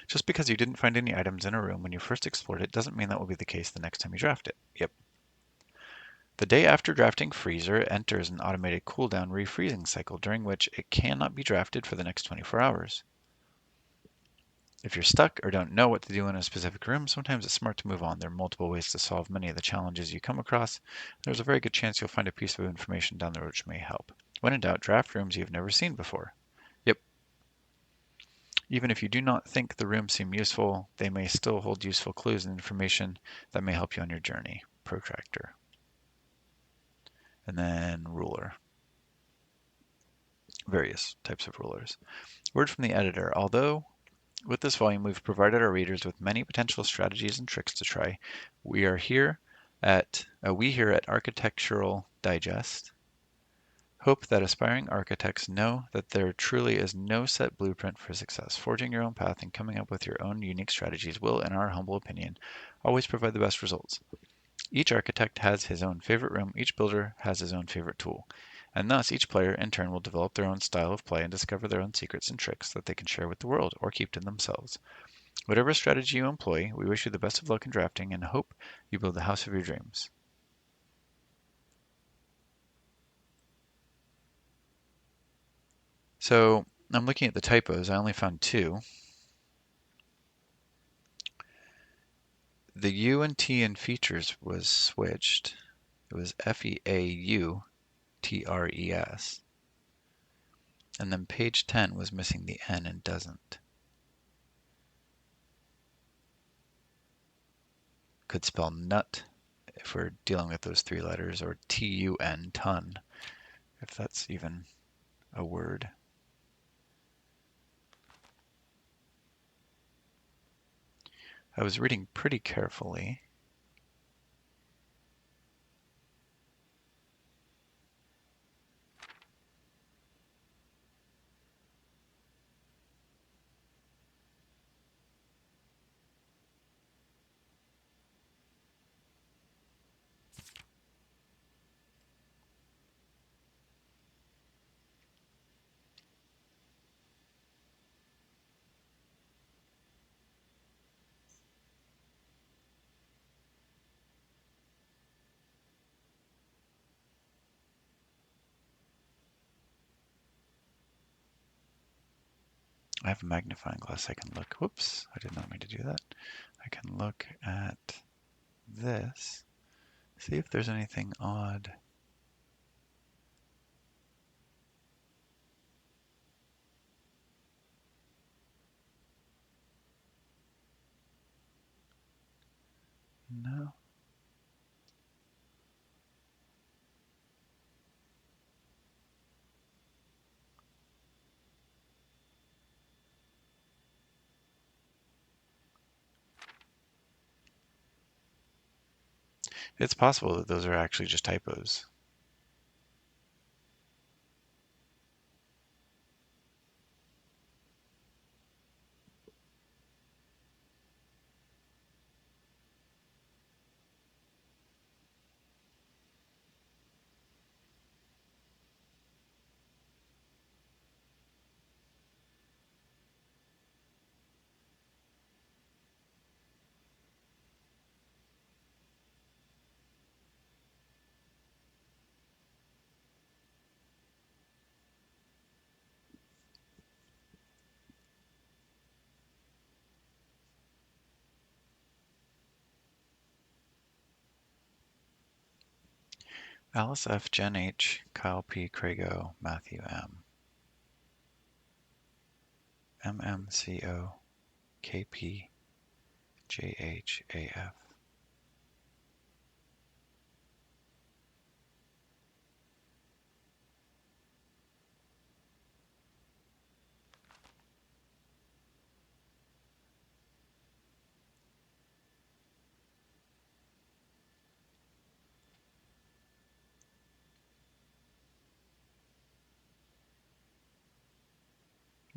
Just because you didn't find any items in a room when you first explored it doesn't mean that will be the case the next time you draft it. Yep. The day after drafting freezer enters an automated cooldown refreezing cycle during which it cannot be drafted for the next 24 hours. If you're stuck or don't know what to do in a specific room, sometimes it's smart to move on. There are multiple ways to solve many of the challenges you come across. There's a very good chance you'll find a piece of information down the road which may help. When in doubt, draft rooms you've never seen before. Yep. Even if you do not think the rooms seem useful, they may still hold useful clues and information that may help you on your journey. Protractor. And then ruler. Various types of rulers. Word from the editor. Although with this volume we've provided our readers with many potential strategies and tricks to try, we here at Architectural Digest hope that aspiring architects know that there truly is no set blueprint for success. Forging your own path and coming up with your own unique strategies will, in our humble opinion, always provide the best results. Each architect has his own favorite room, each builder has his own favorite tool, and thus each player in turn will develop their own style of play and discover their own secrets and tricks that they can share with the world or keep to themselves. Whatever strategy you employ, we wish you the best of luck in drafting and hope you build the house of your dreams. So I'm looking at the typos. I only found two. The U and T in features was switched. It was Feautres. And then page 10 was missing the N and doesn't. Could spell nut if we're dealing with those three letters, or TUN, ton, if that's even a word. I was reading pretty carefully. I have a magnifying glass. I can look. Whoops, I did not mean to do that. I can look at this, see if there's anything odd. No. It's possible that those are actually just typos. Alice F, Jen H, Kyle P, Crago, Matthew M, MMCO, KP, JHAF.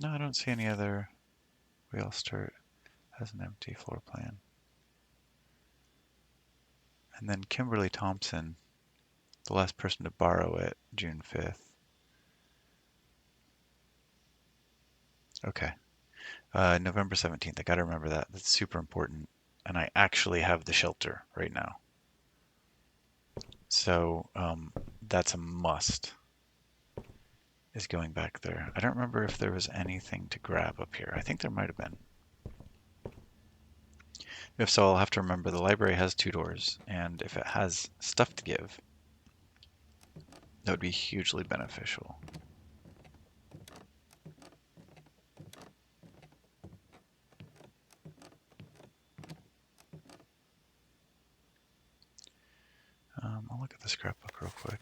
No, I don't see any other. We all start as an empty floor plan. And then Kimberly Thompson, the last person to borrow it, June 5th. Okay. November 17th. I gotta remember that. That's super important. And I actually have the shelter right now. So that's a must, is going back there. I don't remember if there was anything to grab up here. I think there might have been. If so, I'll have to remember the library has 2 doors, and if it has stuff to give, that would be hugely beneficial. I'll look at the scrapbook real quick.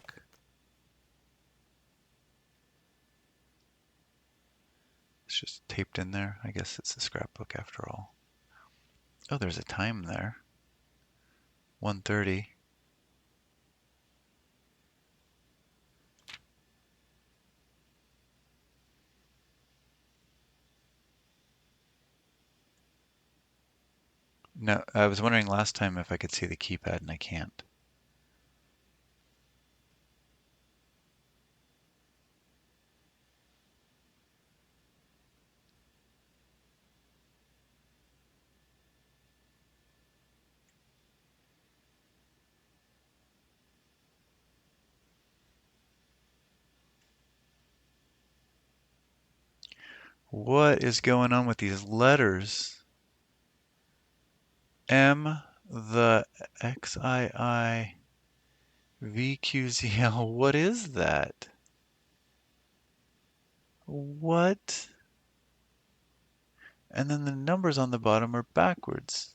It's just taped in there. I guess it's a scrapbook after all. Oh, there's a time there. 1:30. No, I was wondering last time if I could see the keypad and I can't. What is going on with these letters? M, the XII, VQZL. What is that? What? And then the numbers on the bottom are backwards.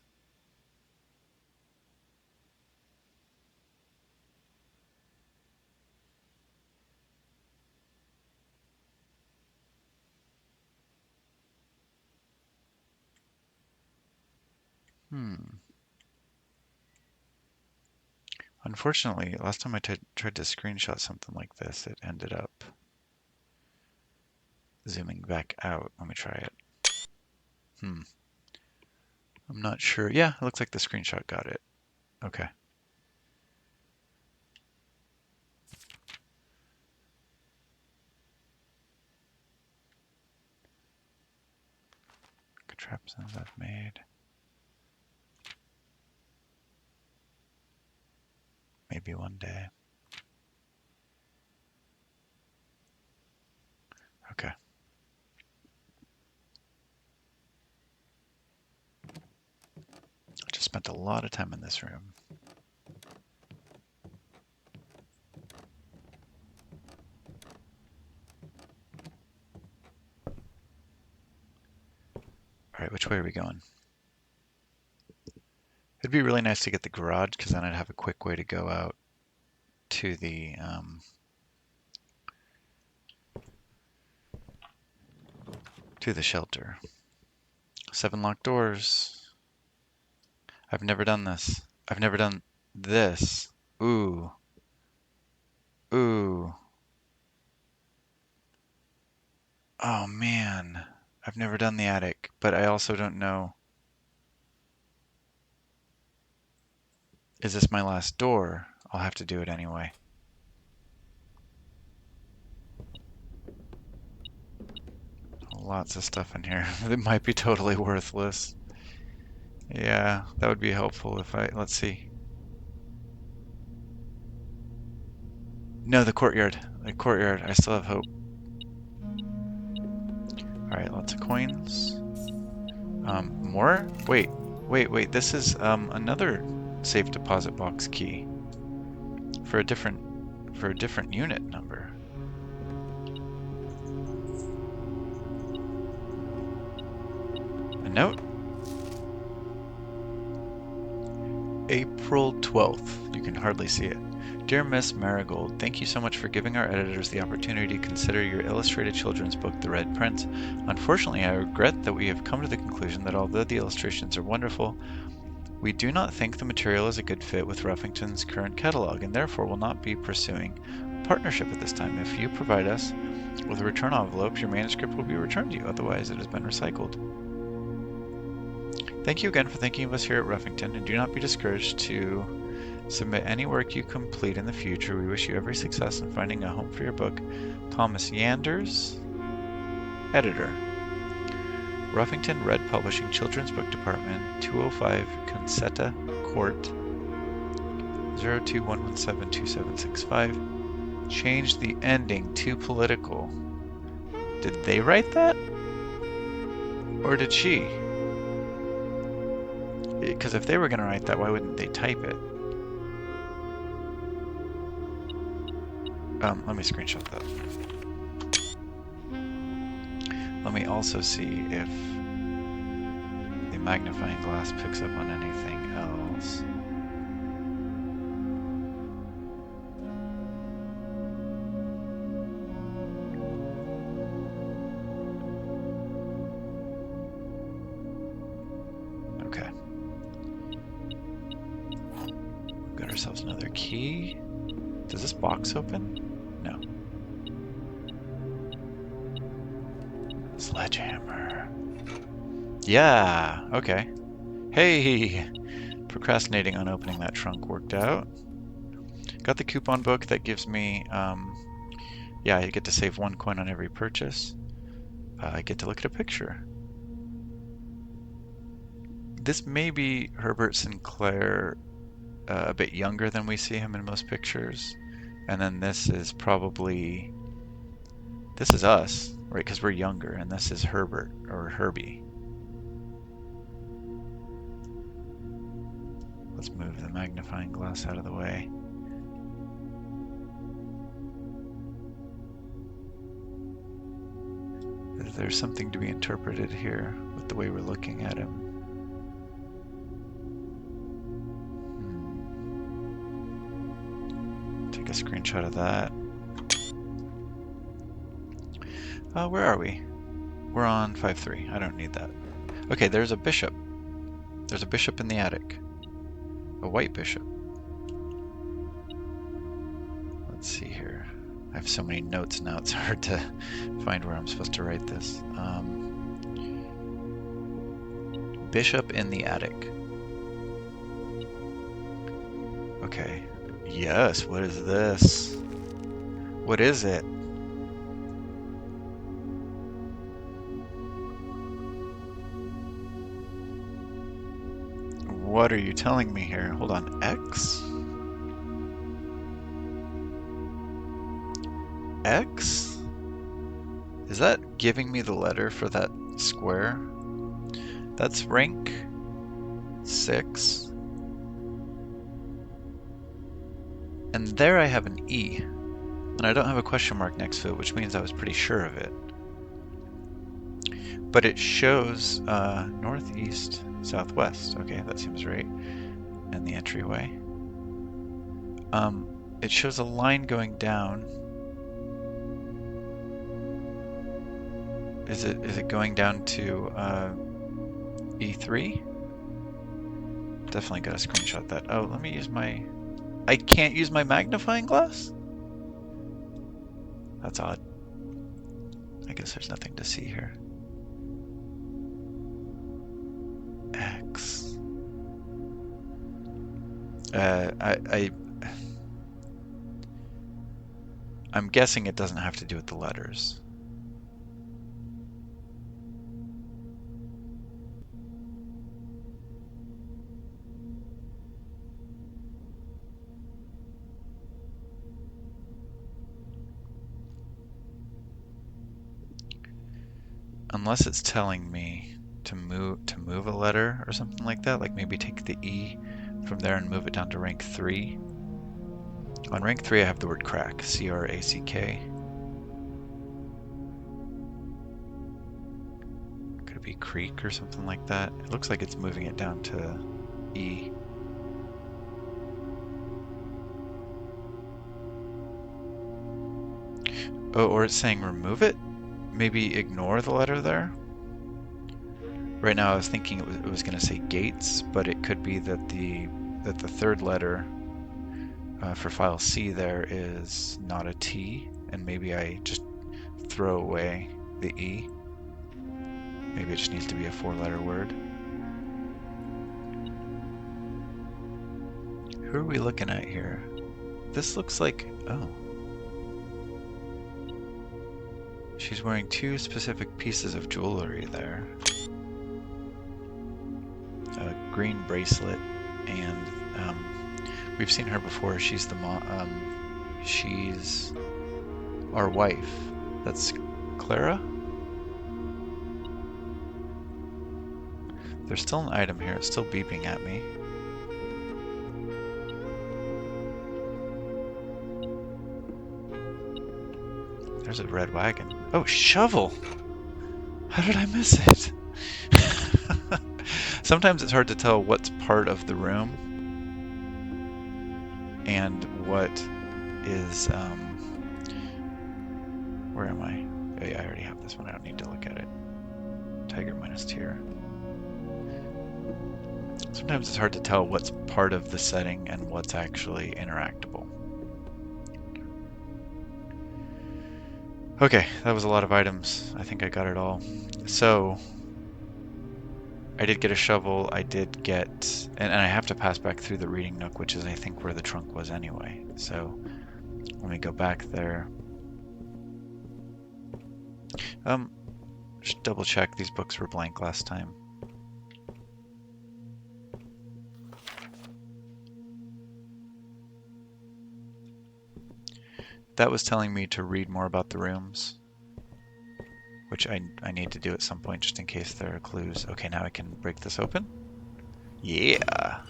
Hmm. Unfortunately, last time I tried to screenshot something like this, it ended up zooming back out. Let me try it. Hmm. I'm not sure. Yeah, it looks like the screenshot got it. Okay. Contraptions I've made. Maybe one day. Okay. I just spent a lot of time in this room. All right, which way are we going? It'd be really nice to get the garage because then I'd have a quick way to go out to the shelter. 7 locked doors. I've never done this. I've never done This. Ooh. Ooh. Oh man. I've never done the attic, but I also don't know. Is this my last door? I'll have to do it anyway. Lots of stuff in here that might be totally worthless. Yeah, that would be helpful if let's see. No, the courtyard. The courtyard. I still have hope. All right, lots of coins. More? Wait. This is another safe deposit box key for a different unit number. A note? April 12th. You can hardly see it. Dear Miss Marigold, thank you so much for giving our editors the opportunity to consider your illustrated children's book, The Red Prince. Unfortunately, I regret that we have come to the conclusion that although the illustrations are wonderful, we do not think the material is a good fit with Ruffington's current catalog, and therefore will not be pursuing a partnership at this time. If you provide us with a return envelope, your manuscript will be returned to you, otherwise it has been recycled. Thank you again for thinking of us here at Ruffington, and do not be discouraged to submit any work you complete in the future. We wish you every success in finding a home for your book. Thomas Yanders, Editor. Ruffington Red Publishing Children's Book Department, 205 Concetta Court, 021172765. Change the ending to political. Did they write that? Or did she? Because if they were going to write that, why wouldn't they type it? Let me screenshot that. Let me also see if the magnifying glass picks up on anything else. Okay. Got ourselves another key. Does this box open? No. Sledgehammer. Yeah, okay. Hey! Procrastinating on opening that trunk worked out. Got the coupon book that gives me, yeah, I get to save 1 coin on every purchase. I get to look at a picture. This may be Herbert Sinclair, a bit younger than we see him in most pictures. And then this is probably, this is us, right? Because we're younger, and this is Herbert, or Herbie. Let's move the magnifying glass out of the way. There's something to be interpreted here with the way we're looking at him. Take a screenshot of that. Where are we? We're on 5-3. I don't need that. Okay, there's a bishop. There's a bishop in the attic. A white bishop. Let's see here. I have so many notes now, it's hard to find where I'm supposed to write this. Bishop in the attic. Okay. Yes, what is this? What is it? What are you telling me here? Hold on, X? X? Is that giving me the letter for that square? That's rank 6. And there I have an E. And I don't have a question mark next to it, which means I was pretty sure of it. But it shows northeast, southwest. Okay, that seems right. And the entryway. It shows a line going down. Is it going down to E3? Definitely gotta screenshot that. Oh, let me use my... I can't use my magnifying glass? That's odd. I guess there's nothing to see here. X. I'm guessing it doesn't have to do with the letters. Unless it's telling me to move a letter or something like that, like maybe take the E from there and move it down to rank 3. On rank 3 I have the word crack, C-R-A-C-K. Could it be creek or something like that? It looks like it's moving it down to E. Oh, or it's saying remove it? Maybe ignore the letter there? Right now I was thinking it was going to say Gates, but it could be that the third letter for file C there is not a T, and maybe I just throw away the E. Maybe it just needs to be a 4-letter word. Who are we looking at here? This looks like... oh. She's wearing 2 specific pieces of jewelry there. A green bracelet, and we've seen her before. She's the she's our wife. That's Clara? There's still an item here. It's still beeping at me. There's a red wagon. Oh, shovel! How did I miss it? Sometimes it's hard to tell what's part of the room and what is, where am I? Oh yeah, I already have this one. I don't need to look at it. Tiger minus tier. Sometimes it's hard to tell what's part of the setting and what's actually interactable. Okay, that was a lot of items. I think I got it all. So, I did get a shovel, I did get... and I have to pass back through the reading nook, which is I think where the trunk was anyway. So, let me go back there. Just double check, these books were blank last time. That was telling me to read more about the rooms, which I need to do at some point just in case there are clues. Okay, now I can break this open. Yeah!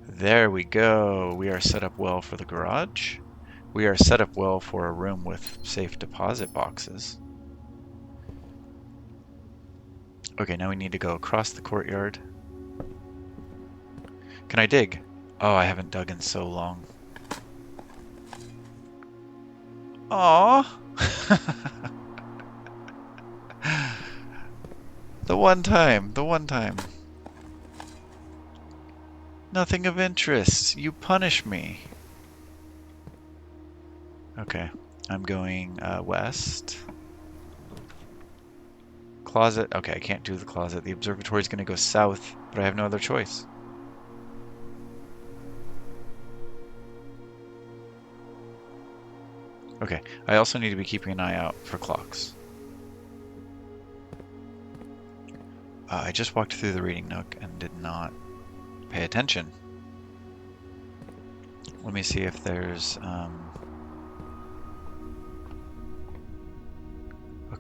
There we go. We are set up well for the garage. We are set up well for a room with safe deposit boxes. Okay, now we need to go across the courtyard. Can I dig? Oh, I haven't dug in so long. Aww! The one time, the one time. Nothing of interest. You punish me. Okay, I'm going west. Closet. Okay, I can't do the closet. The observatory is going to go south, but I have no other choice. Okay, I also need to be keeping an eye out for clocks. I just walked through the reading nook and did not pay attention. Let me see if there's a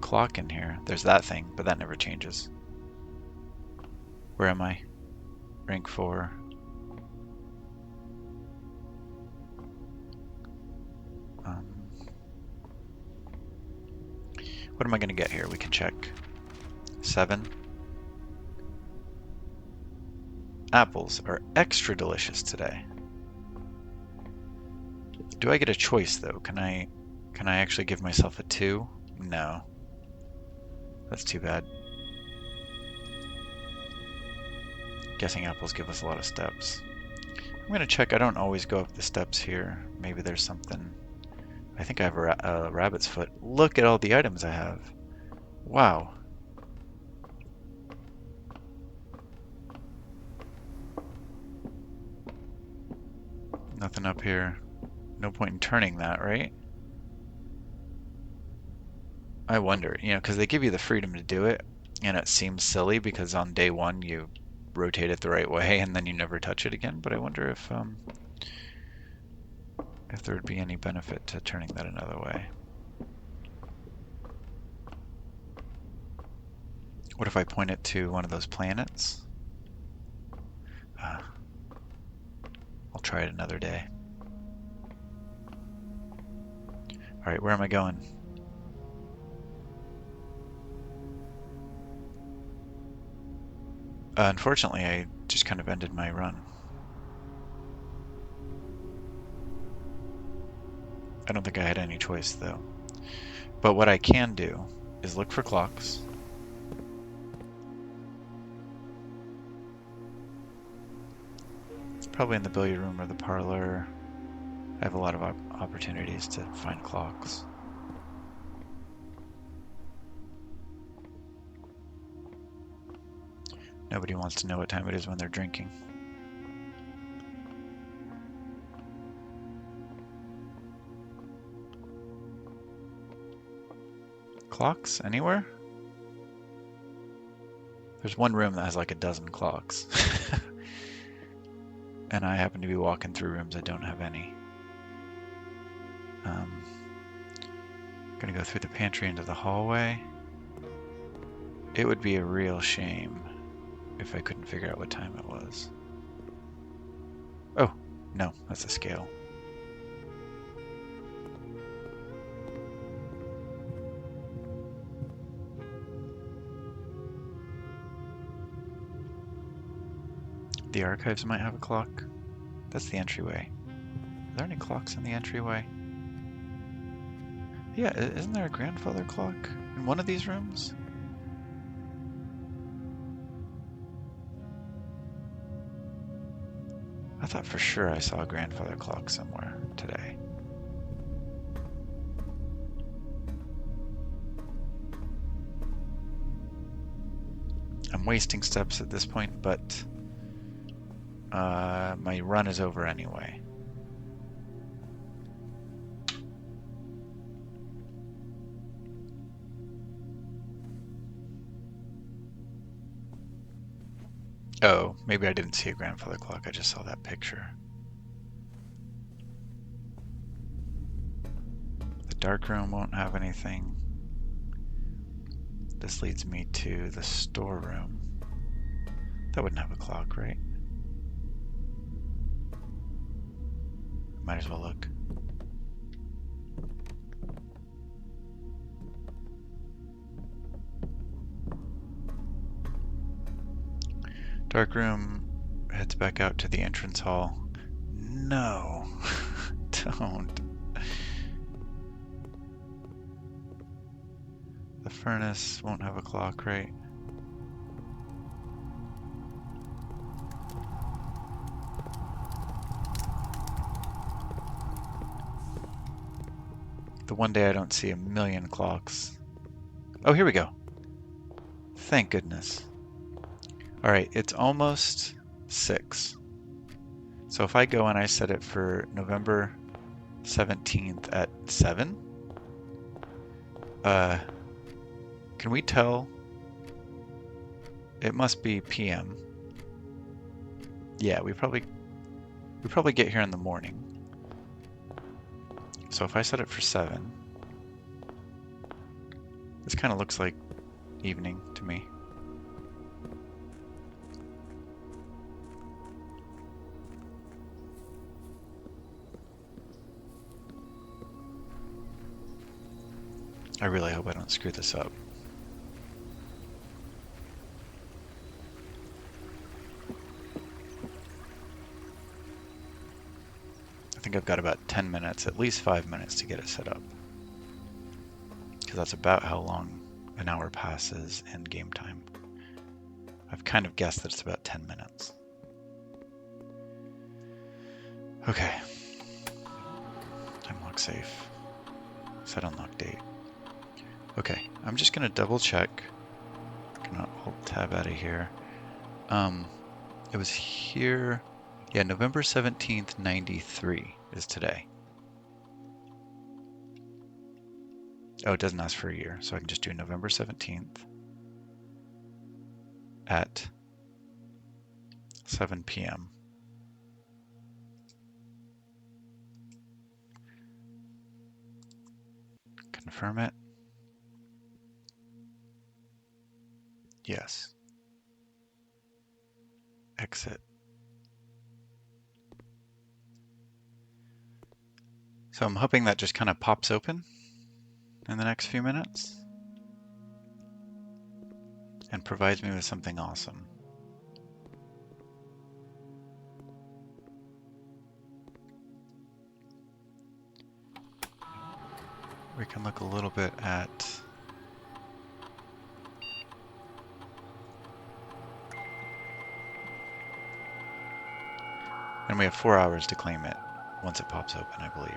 clock in here. There's that thing, but that never changes. Where am I? Rank 4. What am I going to get here? We can check. 7. Apples are extra delicious today. Do I get a choice though? Can I actually give myself a 2? No. That's too bad. Guessing apples give us a lot of steps. I'm gonna check. I don't always go up the steps here. Maybe there's something. I think I have a rabbit's foot. Look at all the items I have. Wow. Nothing up here. No point in turning that, right? I wonder, because they give you the freedom to do it, and it seems silly because on day one you rotate it the right way and then you never touch it again. But I wonder if there would be any benefit to turning that another way. What if I point it to one of those planets? I'll try it another day. All right, where am I going? Unfortunately, I just kind of ended my run. I don't think I had any choice, though. But what I can do is look for clocks. Probably in the billiard room or the parlor. I have a lot of opportunities to find clocks. Nobody wants to know what time it is when they're drinking. Clocks anywhere? There's one room that has like a dozen clocks. And I happen to be walking through rooms that don't have any. Gonna go through the pantry into the hallway. It would be a real shame if I couldn't figure out what time it was. Oh, no, that's a scale. The archives might have a clock. That's the entryway. Are there any clocks in the entryway? Yeah, isn't there a grandfather clock in one of these rooms? I thought for sure I saw a grandfather clock somewhere today. I'm wasting steps at this point, but my run is over anyway. Oh, maybe I didn't see a grandfather clock, I just saw that picture. The dark room won't have anything. This leads me to the storeroom. That wouldn't have a clock, right? Might as well look. Dark room heads back out to the entrance hall. No, don't. The furnace won't have a clock, right? The one day I don't see a million clocks. Oh, here we go. Thank goodness. All right, it's almost 6. So if I go and I set it for November 17th at 7, can we tell? It must be PM. Yeah, we probably get here in the morning. So if I set it for 7, this kind of looks like evening to me. I really hope I don't screw this up. I think I've got about 10 minutes, at least 5 minutes to get it set up. Because that's about how long an hour passes in game time. I've kind of guessed that it's about 10 minutes. Okay. Unlock safe. Set unlock date. Okay, I'm just gonna double check. Gonna alt tab out of here. It was here. Yeah, November 17th, 93 is today. Oh, it doesn't ask for a year, so I can just do November 17th at 7 p.m. Confirm it. Yes. Exit. So I'm hoping that just kind of pops open in the next few minutes and provides me with something awesome. We can look a little bit at and we have 4 hours to claim it once it pops open, I believe.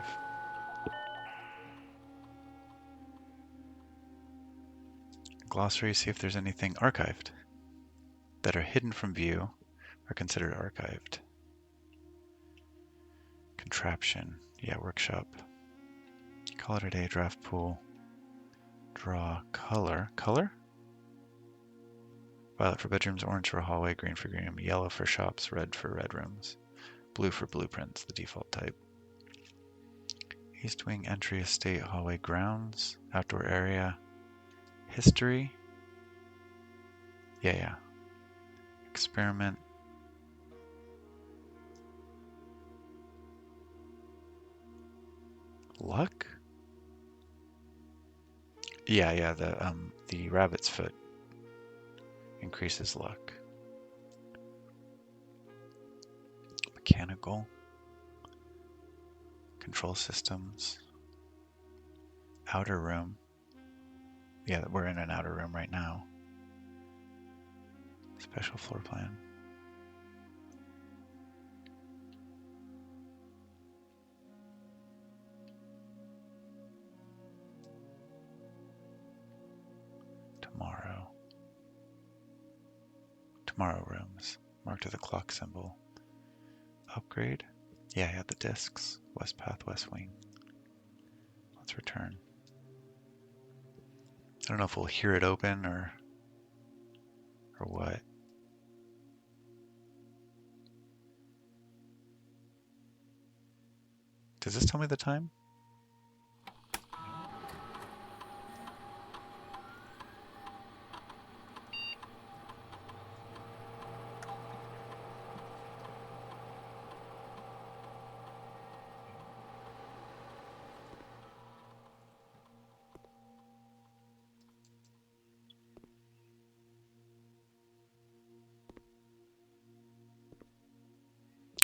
Glossary, see if there's anything archived that are hidden from view are considered archived. Contraption, yeah, workshop. Color today, draft pool. Draw color. Color? Violet for bedrooms, orange for hallway, green for green room, yellow for shops, red for red rooms. Blue for blueprints, the default type. East wing, entry, estate, hallway, grounds, outdoor area, history. Yeah. Experiment. Luck? Yeah, the rabbit's foot increases luck. Mechanical. Control systems. Outer room. Yeah, we're in an outer room right now. Special floor plan. Tomorrow rooms. Marked with a clock symbol. Upgrade. Yeah, the discs. West path, west wing. Let's return. I don't know if we'll hear it open or what. Does this tell me the time?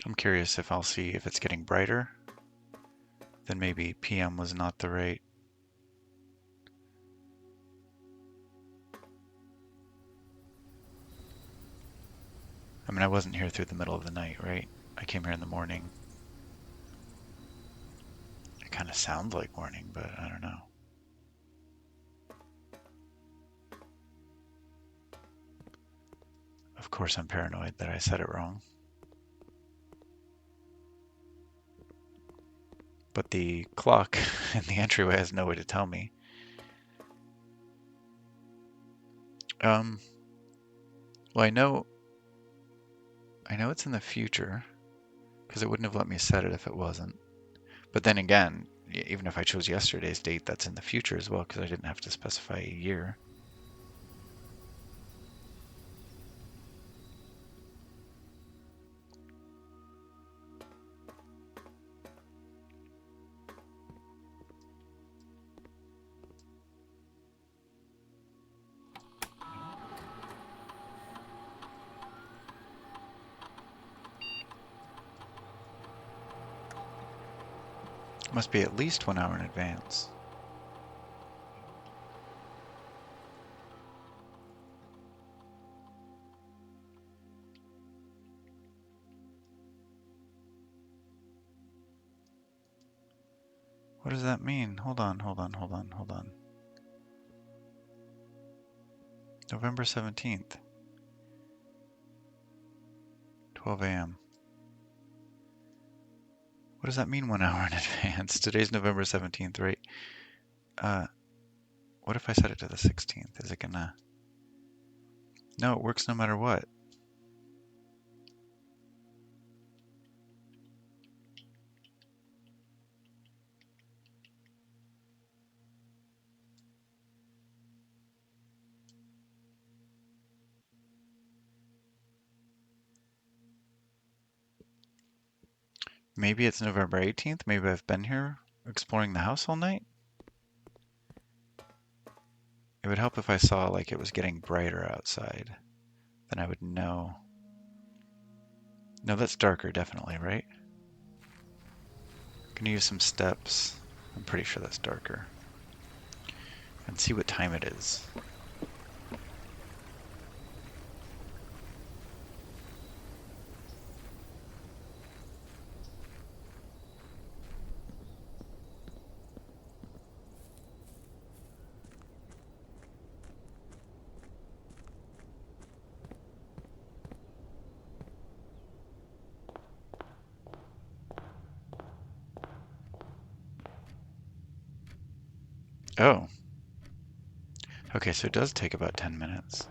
I'm curious if I'll see if it's getting brighter. Then maybe PM was not the right. I mean, I wasn't here through the middle of the night, right? I came here in the morning. It kind of sounds like morning, but I don't know. Of course, I'm paranoid that I said it wrong. But the clock in the entryway has no way to tell me. Well, I know it's in the future because it wouldn't have let me set it if it wasn't. But then again, even if I chose yesterday's date, that's in the future as well because I didn't have to specify a year. It must be at least 1 hour in advance. What does that mean? Hold on, hold on, hold on, hold on. November 17th, 12 a.m. What does that mean 1 hour in advance? Today's November 17th, right? Uh, what if I set it to the 16th? Is it gonna... No, it works no matter what. Maybe it's November 18th. Maybe I've been here exploring the house all night. It would help if I saw like it was getting brighter outside. Then I would know. No, that's darker, definitely, right? Gonna use some steps. I'm pretty sure that's darker. And see what time it is. Oh, okay, so it does take about 10 minutes.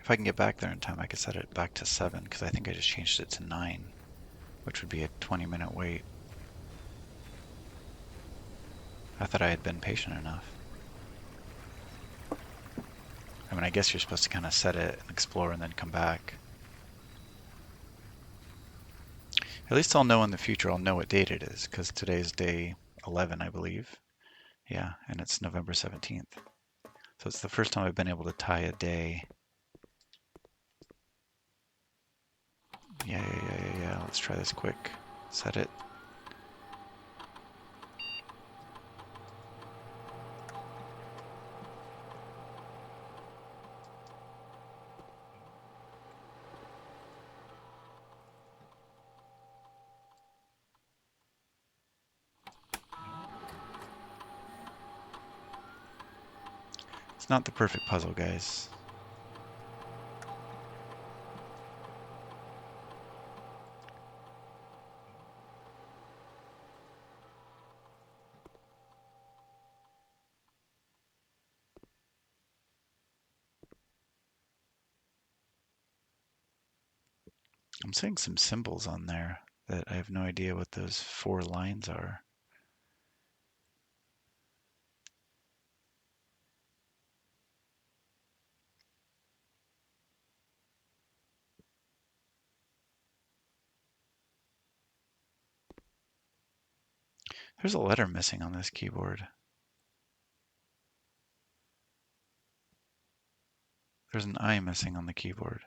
If I can get back there in time, I could set it back to 7, because I think I just changed it to 9, which would be a 20-minute wait. I thought I had been patient enough. I mean, I guess you're supposed to kind of set it and explore and then come back. At least I'll know in the future, I'll know what date it is, because today's day 11, I believe. Yeah, and it's November 17th. So it's the first time I've been able to tie a day. Yeah. Let's try this quick. Set it. It's not the perfect puzzle, guys. I'm seeing some symbols on there that I have no idea what those 4 lines are. There's a letter missing on this keyboard. There's an I missing on the keyboard.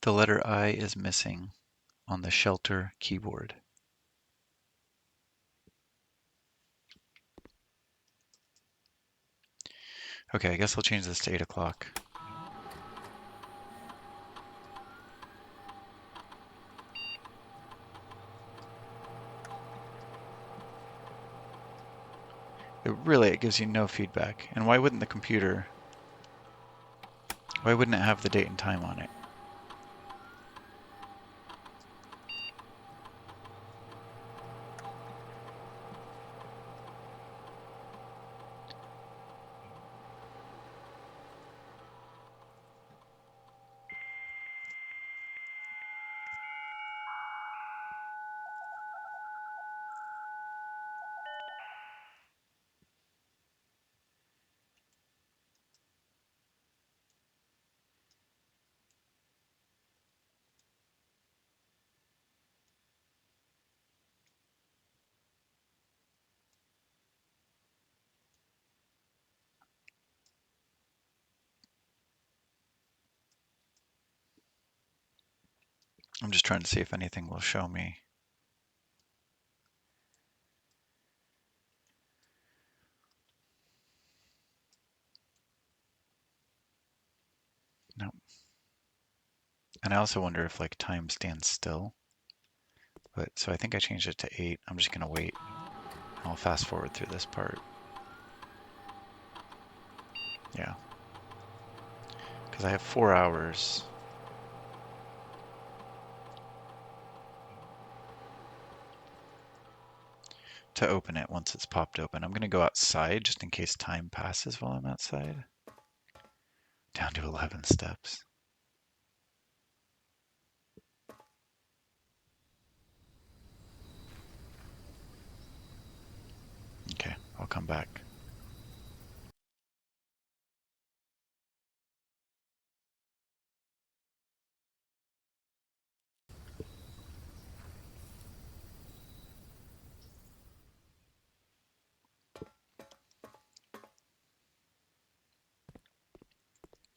The letter I is missing on the shelter keyboard. Okay, I guess I'll change this to 8 o'clock. It gives you no feedback. And why wouldn't why wouldn't it have the date and time on it? I'm just trying to see if anything will show me. No. And I also wonder if like time stands still. But so I think I changed it to 8. I'm just gonna wait. I'll fast forward through this part. Yeah, because I have 4 hours to open it once it's popped open. I'm gonna go outside just in case time passes while I'm outside. Down to 11 steps. Okay, I'll come back.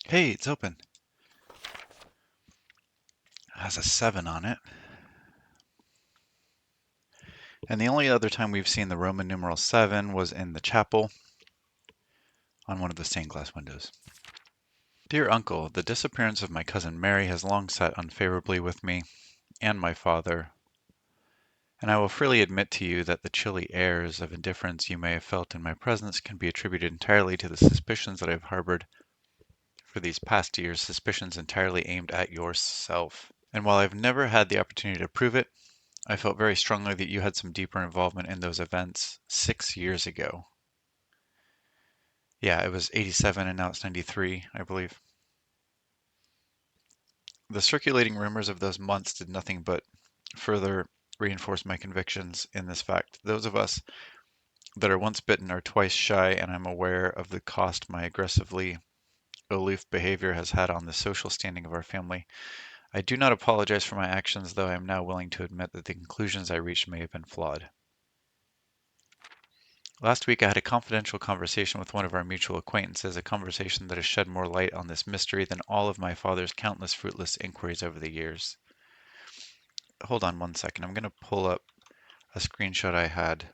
Hey, it's open. It has a 7 on it. And the only other time we've seen the Roman numeral 7 was in the chapel on one of the stained glass windows. Dear Uncle, the disappearance of my cousin Mary has long sat unfavorably with me and my father, and I will freely admit to you that the chilly airs of indifference you may have felt in my presence can be attributed entirely to the suspicions that I have harbored for these past years, suspicions entirely aimed at yourself. And while I've never had the opportunity to prove it, I felt very strongly that you had some deeper involvement in those events 6 years ago. Yeah, it was 87 and now it's 93, I believe. The circulating rumors of those months did nothing but further reinforce my convictions in this fact. Those of us that are once bitten are twice shy, and I'm aware of the cost my aggressively aloof behavior has had on the social standing of our family. I do not apologize for my actions, though I am now willing to admit that the conclusions I reached may have been flawed. Last week I had a confidential conversation with one of our mutual acquaintances, a conversation that has shed more light on this mystery than all of my father's countless fruitless inquiries over the years. Hold on one second. I'm going to pull up a screenshot I had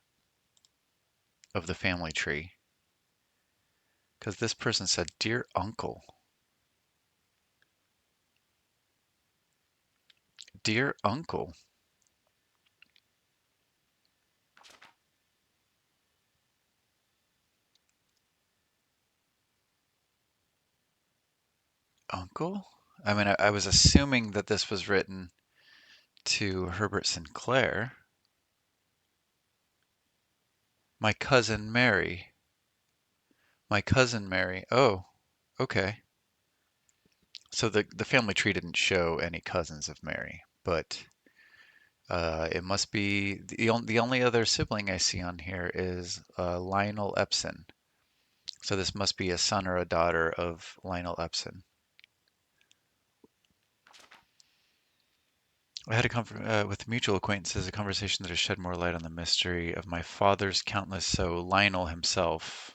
of the family tree because this person said, "Dear Uncle." Dear Uncle. Uncle? I mean, I was assuming that this was written to Herbert Sinclair. My cousin Mary. My cousin Mary. Oh, okay. So the family tree didn't show any cousins of Mary, but it must be the only other sibling I see on here is Lionel Epson. So this must be a son or a daughter of Lionel Epson. I had with mutual acquaintances a conversation that has shed more light on the mystery of my father's countless. So Lionel himself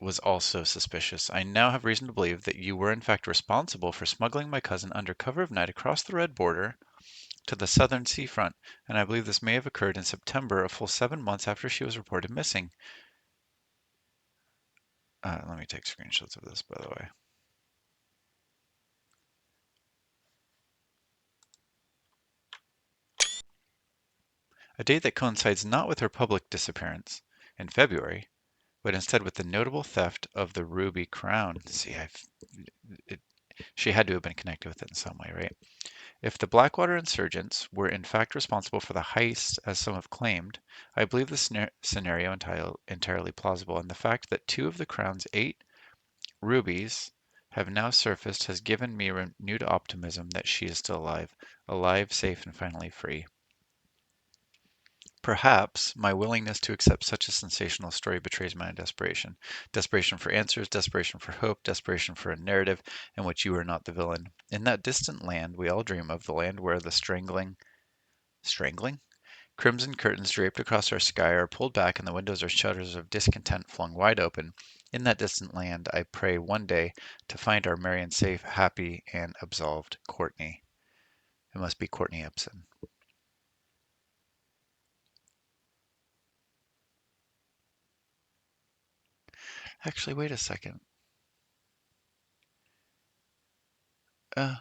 was also suspicious. I now have reason to believe that you were in fact responsible for smuggling my cousin under cover of night across the Red Border to the southern seafront, and I believe this may have occurred in September, a full 7 months after she was reported missing. Let me take screenshots of this, by the way. A date that coincides not with her public disappearance in February, but instead with the notable theft of the ruby crown. See, it, she had to have been connected with it in some way, right? If the Blackwater insurgents were in fact responsible for the heist, as some have claimed, I believe the scenario entirely plausible, and the fact that 2 of the crown's 8 rubies have now surfaced has given me renewed optimism that she is still alive, safe, and finally free. Perhaps my willingness to accept such a sensational story betrays my desperation. Desperation for answers, desperation for hope, desperation for a narrative in which you are not the villain. In that distant land we all dream of, the land where the strangling Crimson curtains draped across our sky are pulled back, and the windows are shutters of discontent flung wide open. In that distant land, I pray one day to find our Marion safe, happy, and absolved. Courtney. It must be Courtney Ibsen. Actually, wait a second. Uh,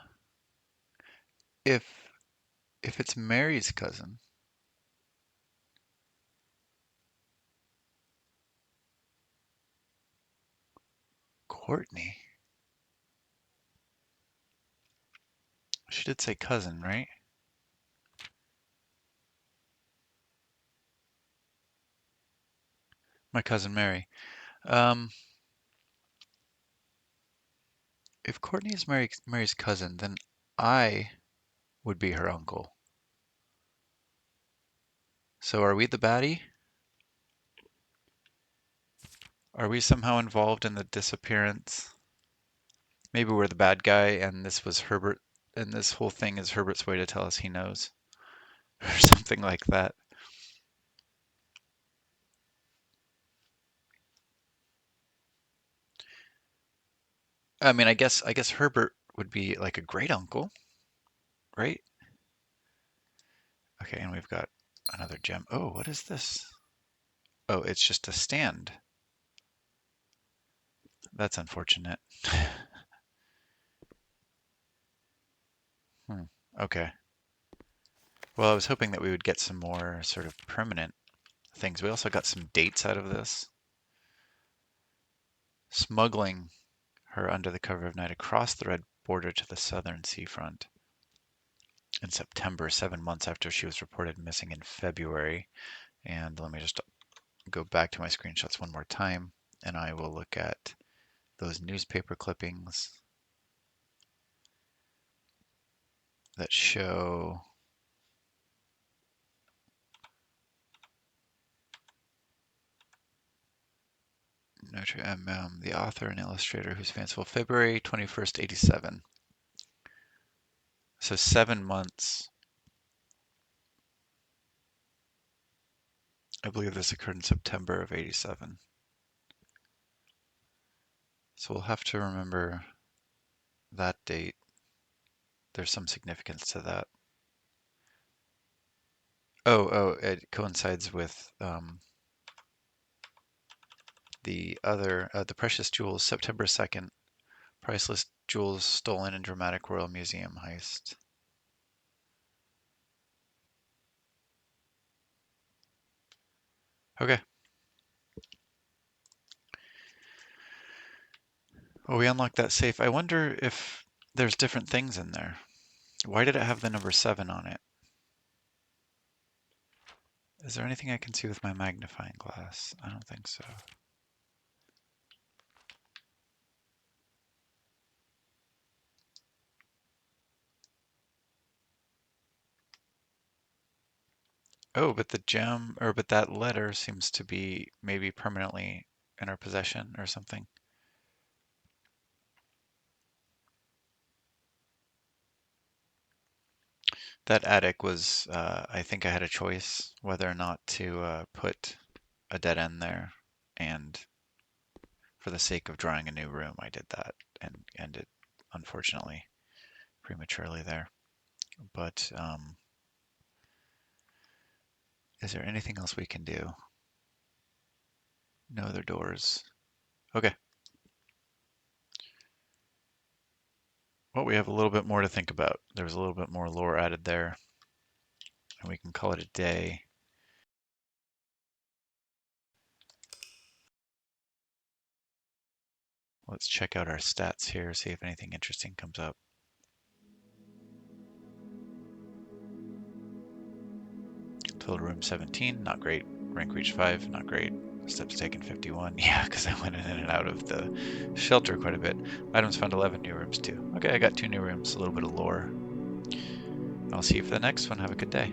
if if it's Mary's cousin, Courtney. She did say cousin, right? My cousin Mary. Um, if Courtney is Mary's cousin, then I would be her uncle. So are we the baddie? Are we somehow involved in the disappearance? Maybe we're the bad guy and this was Herbert, and this whole thing is Herbert's way to tell us he knows, or something like that. I mean, I guess Herbert would be like a great uncle, right? Okay, and we've got another gem. Oh, what is this? Oh, it's just a stand. That's unfortunate. Hmm. Okay. Well, I was hoping that we would get some more sort of permanent things. We also got some dates out of this. Smuggling her under the cover of night across the red border to the southern seafront in September, 7 months after she was reported missing in February. And let me just go back to my screenshots one more time, and I will look at those newspaper clippings that show Notre M.M., the author and illustrator who's fanciful, February 21st, 87. So 7 months. I believe this occurred in September of 87. So we'll have to remember that date. There's some significance to that. Oh, it coincides with the precious jewels, September 2nd, priceless jewels stolen in dramatic Royal Museum heist. Okay. Well, we unlocked that safe. I wonder if there's different things in there. Why did it have the number 7 on it? Is there anything I can see with my magnifying glass? I don't think so. Oh, but but that letter seems to be maybe permanently in our possession or something. That attic was, I think I had a choice whether or not to put a dead end there. And for the sake of drawing a new room, I did that and ended, unfortunately, prematurely there. But is there anything else we can do? No other doors. Okay. Well, we have a little bit more to think about. There was a little bit more lore added there, and we can call it a day. Let's check out our stats here, see if anything interesting comes up. Total room 17, not great. Rank reach 5, not great. Steps taken 51. Yeah, because I went in and out of the shelter quite a bit. Items found 11 new rooms too. Okay, I got 2 new rooms, a little bit of lore. I'll see you for the next one. Have a good day.